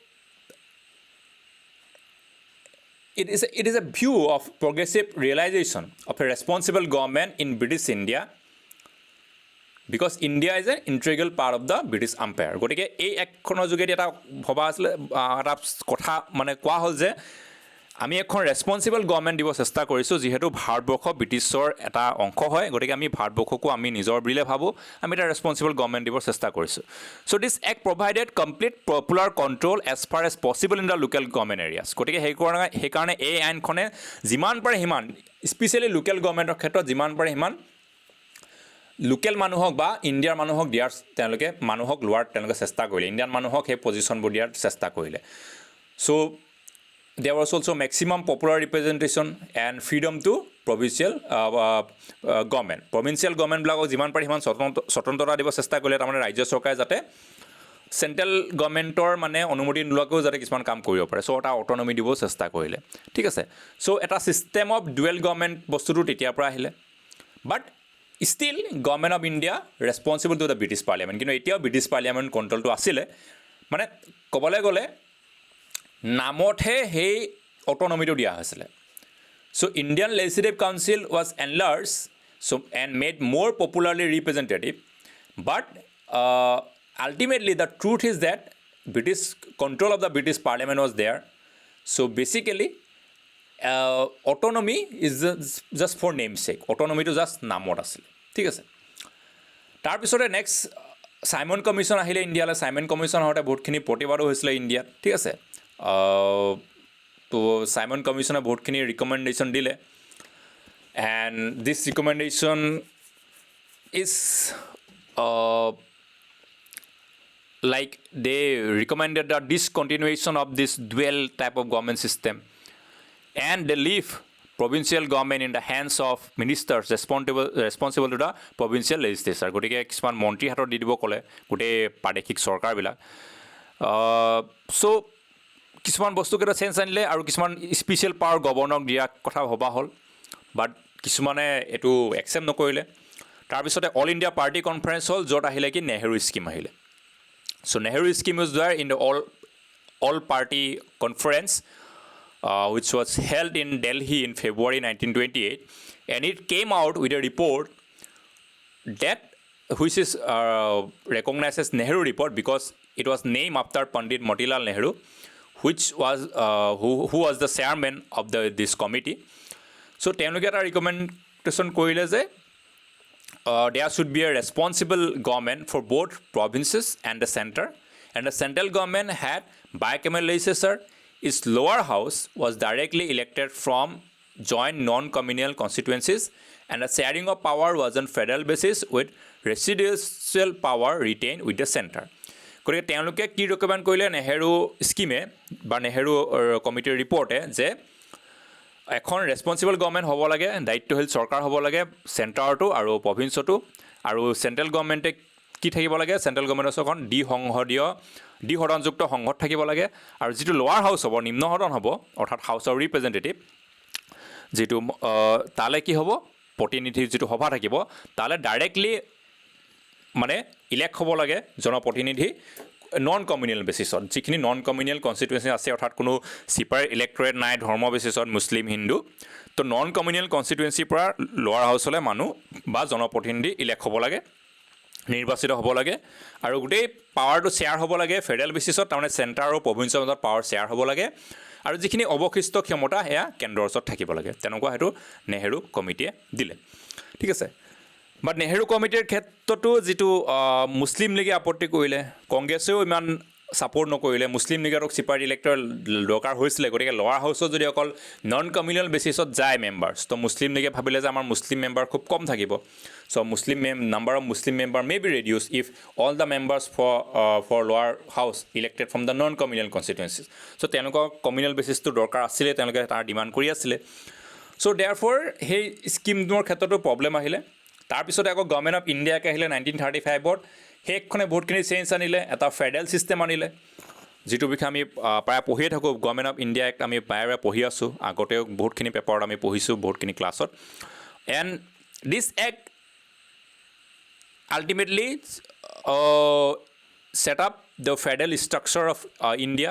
It is a view of progressive realization of a responsible government in British India because India is an integral part of the British Empire. গতিকে এই একখনৰ যোগেদি এটা ভবা আছিলে এটা কথা মানে কোৱা হ'ল যে আমি এখন ৰেছপনচিবল গভৰ্ণমেণ্ট দিব চেষ্টা কৰিছোঁ যিহেতু ভাৰতবৰ্ষ ব্ৰিটিছৰ এটা অংশ হয় গতিকে আমি ভাৰতবৰ্ষকো আমি নিজৰ বুলিলে ভাবোঁ আমি এটা ৰেছপনচিবল গভৰ্ণমেণ্ট দিব চেষ্টা কৰিছোঁ so' this act provided complete popular control as far as possible in the local government areas গতিকে সেইকাৰণে এই আইনখনে যিমান পাৰে সিমান স্পেচিয়েলি লোকেল গভৰ্ণমেণ্টৰ ক্ষেত্ৰত যিমান পাৰে সিমান লোকেল মানুহক বা ইণ্ডিয়াৰ মানুহক দিয়াৰ তেওঁলোকে মানুহক লোৱাৰ তেওঁলোকে চেষ্টা কৰিলে ইণ্ডিয়ান মানুহক সেই পজিশ্যনবোৰ দিয়াৰ চেষ্টা কৰিলে চ' there was also maximum popular representation and freedom to provincial government. Provincial government বিলাকক যিমান পাৰি সিমান স্বতন্ত্ৰতা দিব চেষ্টা কৰিলে তাৰমানে ৰাজ্য চৰকাৰে যাতে চেণ্ট্ৰেল গভৰ্ণমেণ্টৰ মানে অনুমতি নোলোৱাকৈও যাতে কিছুমান কাম কৰিব পাৰে চ' এটা অট'নমি দিব চেষ্টা কৰিলে ঠিক আছে চ' এটা ছিষ্টেম অফ ডুৱেল গভৰ্ণমেণ্ট বস্তুটো তেতিয়াৰ পৰা আহিলে but still government of India responsible to the British parliament কিন্তু এতিয়াও ব্ৰিটিছ পাৰ্লিয়ামেণ্ট কণ্ট্ৰলটো আছিলে মানে ক'বলৈ গ'লে নামতহে সেই অট'নমিটো দিয়া হৈছিলে so' Indian legislative council was enlarge so' and made more popularly representative but ultimately the truth is that British control of the British Parliament was there so basically autonomy is just for namesake autonomy to just namot asile ঠিক আছে তাৰপিছতে next Simon commission আহিলে ইণ্ডিয়ালৈ Simon commission হওঁতে বহুতখিনি প্ৰতিবাদো হৈছিলে ইণ্ডিয়াত ঠিক আছে তো সাইমন কমিশ্যনে বহুতখিনি ৰিকমেণ্ডেশ্যন দিলে and this recommendation is like they recommended the discontinuation of this dual type of government system and they leave provincial government in the hands of ministers responsible to the provincial legislature গতিকে কিছুমান মন্ত্ৰীৰ হাতত দি দিব ক'লে গোটেই প্ৰাদেশিক চৰকাৰবিলাক চ' কিছুমান বস্তুকেইটা চেঞ্জ আনিলে আৰু কিছুমান স্পেচিয়েল পাৱাৰ গভৰ্ণৰক দিয়াৰ কথা ভবা হ'ল বাট কিছুমানে এইটো একচেপ্ট নকৰিলে তাৰপিছতে অল ইণ্ডিয়া পাৰ্টি কনফাৰেঞ্চ হ'ল য'ত আহিলে কি নেহেৰু স্কিম আহিলে So Nehru scheme was there in the all party conference which was held in Delhi in February 1928 and it came out with a report that which is recognized as Nehru report because it was named after Pandit Motilal Nehru which was who was the chairman of this committee so তেওঁলোকে এটা recommendation কৰিলে যে there should be a responsible government for both provinces and the central government had bicameral legislature. Its lower house was directly elected from joint non-communal constituencies and the sharing of power was on federal basis with residual power retained with the center. গতিকে তেওঁলোকে কি recommend কৰিলে নেহেৰু স্কিমে বা নেহেৰু কমিটিৰ ৰিপৰ্টে যে এখন responsible government হ'ব লাগে দায়িত্বশীল চৰকাৰ হ'ব লাগে চেণ্টাৰটো আৰু প্ৰভিন্সতো আৰু চেণ্ট্ৰেল গভৰ্ণমেণ্টে কি থাকিব লাগে চেণ্ট্ৰেল গভৰ্ণমেণ্টৰ এখন দ্বিসদনযুক্ত সংসদ থাকিব লাগে আৰু যিটো লোৱাৰ হাউচ হ'ব নিম্ন সদন হ'ব অৰ্থাৎ হাউচ অফ ৰিপ্ৰেজেণ্টেটিভ যিটো তালৈ কি হ'ব প্ৰতিনিধিৰ যিটো সভা থাকিব তালৈ ডাইৰেক্টলি মানে ইলেক্ট হ'ব লাগে জনপ্ৰতিনিধি নন কমিউনেল বেচিছত যিখিনি নন কমিউনেল কনষ্টিটুৱেঞ্চি আছে অৰ্থাৎ কোনো ছিপাৰ ইলেক্টৰেট নাই ধৰ্ম বেচিছত মুছলিম হিন্দু তো নন কমিউনেল কনষ্টিটুৱেঞ্চিৰ পৰা লোৱাৰ হাউচলৈ মানুহ বা জনপ্ৰতিনিধি ইলেক্ট হ'ব লাগে নিৰ্বাচিত হ'ব লাগে আৰু গোটেই পাৱাৰটো শ্বেয়াৰ হ'ব লাগে ফেডাৰেল বেচিছত তাৰমানে চেণ্টাৰ আৰু প্ৰভিন্সৰ মাজত পাৱাৰ শ্বেয়াৰ হ'ব লাগে আৰু যিখিনি অৱশিষ্ট ক্ষমতা সেয়া কেন্দ্ৰৰ ওচৰত থাকিব লাগে তেনেকুৱা সেইটো নেহেৰু কমিটিয়ে দিলে ঠিক আছে বাট নেহেৰু কমিটিৰ ক্ষেত্ৰতো যিটো মুছলিম লীগে আপত্তি কৰিলে কংগ্ৰেছেও ইমান ছাপৰ্ট নকৰিলে মুছলিম লীগক ছিপাৰ ইলেক্টৰ দৰকাৰ হৈছিলে গতিকে লোৱাৰ হাউচত যদি অকল নন কমিউনেল বেচিছত যায় মেম্বাৰ্ছ তো মুছলিম লীগে ভাবিলে যে আমাৰ মুছলিম মেম্বাৰ খুব কম থাকিব so' number of Muslim member may be reduce if all the members for lower house elected from the non communal constituencies so' তেওঁলোকৰ কমিউনেল বেচিছটো দৰকাৰ আছিলে তেওঁলোকে তাৰ ডিমাণ্ড কৰি আছিলে চ' দেয়াৰ ফৰ সেই স্কিমটোৰ ক্ষেত্ৰতো প্ৰব্লেম আহিলে তাৰপিছতে আকৌ গভৰ্ণমেণ্ট অফ ইণ্ডিয়াকে আহিলে 1935ত সেইখনে বহুতখিনি চেঞ্জ আনিলে এটা ফেডাৰেল ছিষ্টেম আনিলে যিটো বিষয়ে আমি প্ৰায় পঢ়িয়ে থাকোঁ গভৰ্ণমেণ্ট অফ ইণ্ডিয়া এক্ট আমি প্ৰায়ে পঢ়ি আছোঁ আগতেও বহুতখিনি পেপাৰত আমি পঢ়িছোঁ বহুতখিনি ক্লাছত and this act ultimately set up the federal structure of India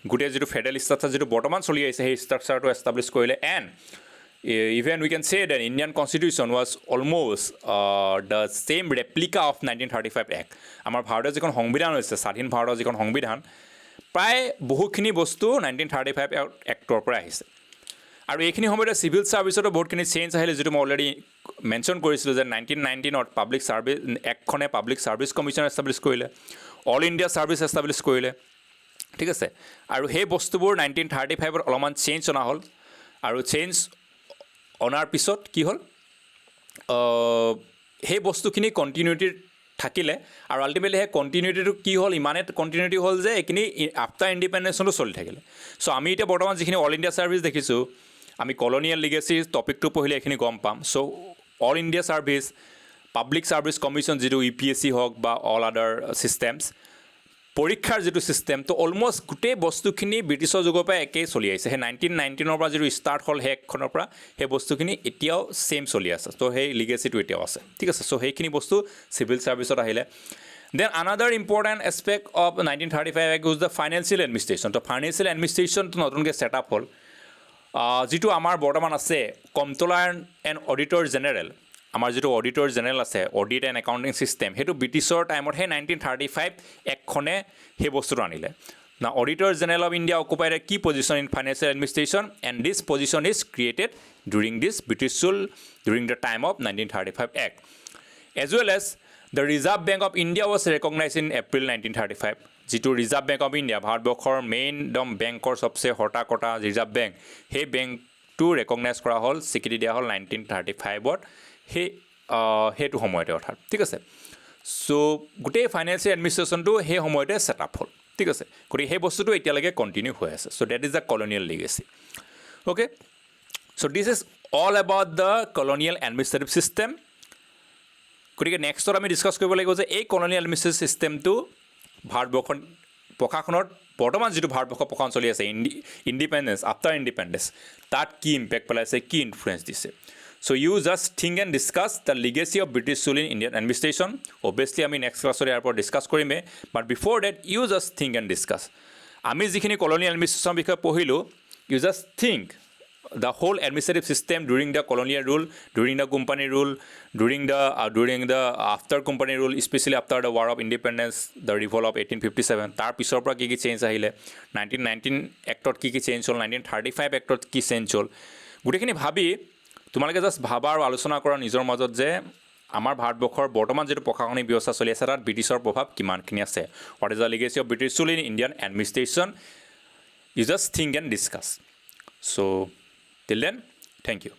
গোটেই যিটো ফেডাৰেল ষ্ট্ৰাকচাৰ যিটো বৰ্তমান চলি আহিছে সেই ষ্ট্ৰাকচাৰটো এষ্টাব্লিছ কৰিলে and even we can say that Indian Constitution was almost the same replica of 1935 Act. আমাৰ ভাৰতৰ যিখন সংবিধান হৈছে স্বাধীন ভাৰতৰ যিখন সংবিধান প্ৰায় বহুখিনি বস্তু 1935 এক্টৰ পৰা আহিছে আৰু এইখিনি সময়তে চিভিল ছাৰ্ভিচতো বহুতখিনি চেঞ্জ আহিলে যিটো মই অলৰেডি মেনশ্যন কৰিছিলোঁ যে 1919ত পাব্লিক ছাৰ্ভিচ এক্টখনে পাব্লিক ছাৰ্ভিচ কমিশ্যন এষ্টাব্লিছ কৰিলে অল ইণ্ডিয়া ছাৰ্ভিচ এষ্টাব্লিছ কৰিলে ঠিক আছে আৰু সেই বস্তুবোৰ 1935ত অলপমান চেঞ্জ অনা হ'ল আৰু চেঞ্জ অনাৰ পিছত কি হ'ল সেই বস্তুখিনি কণ্টিনিউটিৰ থাকিলে আৰু আল্টিমেটলি সেই কণ্টিনিউটিটো কি হ'ল ইমানে কণ্টিনিউটি হ'ল যে এইখিনি আফটাৰ ইণ্ডিপেণ্ডেঞ্চতো চলি থাকিলে চ' আমি এতিয়া বৰ্তমান যিখিনি অল ইণ্ডিয়া ছাৰ্ভিচ দেখিছোঁ আমি কলনিয়েল লিগেচিৰ টপিকটো পঢ়িলে এইখিনি গম পাম so' all India service public service commission যিটো UPSC হওক বা অল আদাৰ ছিষ্টেমছ পৰীক্ষাৰ যিটো ছিষ্টেম তো অলমষ্ট গোটেই বস্তুখিনি ব্ৰিটিছৰ যুগৰ পৰা একেই চলি আহিছে সেই 1919 পৰা যিটো ষ্টাৰ্ট হ'ল সেই একখনৰ পৰা সেই বস্তুখিনি এতিয়াও ছেইম চলি আছে তো সেই লিগেচিটো এতিয়াও আছে ঠিক আছে চ' সেইখিনি বস্তু চিভিল ছাৰ্ভিচত আহিলে then another important aspect of 1935 act is the financial administration তো ফাইনেন্সিয়েল এডমিনিষ্ট্ৰেশ্যনটো নতুনকৈ ছেট আপ হ'ল যিটো আমাৰ বৰ্তমান আছে কণ্ট্ৰলাৰ এণ্ড অডিটৰ জেনেৰেল আমাৰ যিটো অডিটৰ জেনেৰেল আছে অডিট এণ্ড একাউণ্টিং ছিষ্টেম সেইটো ব্ৰিটিছৰ টাইমত সেই 1935 একখনে সেই বস্তুটো আনিলে না auditor general of India occupied a key position in financial administration and this position is created during this British rule during the time of 1935 act as well as the reserve bank of India was recognise in April 1935 যিটো reserve bank of India ভাৰতবৰ্ষৰ main একদম বেংকৰ চবচে হৰ্টা কটা reserve bank সেই বেংকটো recognise কৰা হ'ল স্বীকৃতি দিয়া হ'ল 1935ত সেইটো সময়তে অৰ্থাৎ ঠিক আছে চ' গোটেই ফাইনেন্সিয়েল এডমিনিষ্ট্ৰেশ্যনটো সেই সময়তে ছেট আপ হ'ল ঠিক আছে গতিকে সেই বস্তুটো এতিয়ালৈকে কণ্টিনিউ হৈ আছে so' that is the colonial legacy okay so' this is all about the colonial administrative system গতিকে নেক্সটত আমি ডিছকাছ কৰিব লাগিব যে এই কলনিয়েল এডমিনিষ্ট্ৰেটিভ ছিষ্টেমটো ভাৰতবৰ্ষৰ প্ৰশাসনত বৰ্তমান যিটো ভাৰতবৰ্ষৰ প্ৰশাসন চলি আছে ইণ্ডিপেণ্ডেঞ্চ আফটাৰ ইণ্ডিপেণ্ডেঞ্চ তাত কি ইম্পেক্ট পেলাইছে কি ইনফ্লুৱেঞ্চ দিছে So you just think and discuss the legacy of British rule in Indian administration. Obviously, আমি next class ইয়াৰ পৰা discuss Karim but before that you just think and discuss. আমি যিখিনি colonial administration বিষয়ে পঢ়িলোঁ you just think the whole administrative system during the colonial rule, during the company rule, during the after company rule, especially after the war of independence, the revolt of 1857. তাৰ পিছৰ পৰা কি change আহিলে 1919 এক্টত কি change হ'ল 1935 এক্টত কি change হ'ল গোটেইখিনি ভাবি তোমালোকে জাষ্ট ভাবা আৰু আলোচনা কৰা নিজৰ মাজত যে আমাৰ ভাৰতবৰ্ষৰ বৰ্তমান যিটো প্ৰশাসনিক ব্যৱস্থা চলি আছে তাত ব্ৰিটিছৰ প্ৰভাৱ কিমানখিনি আছে what is the legacy of British rule in Indian administration you just think and discuss so' till then thank U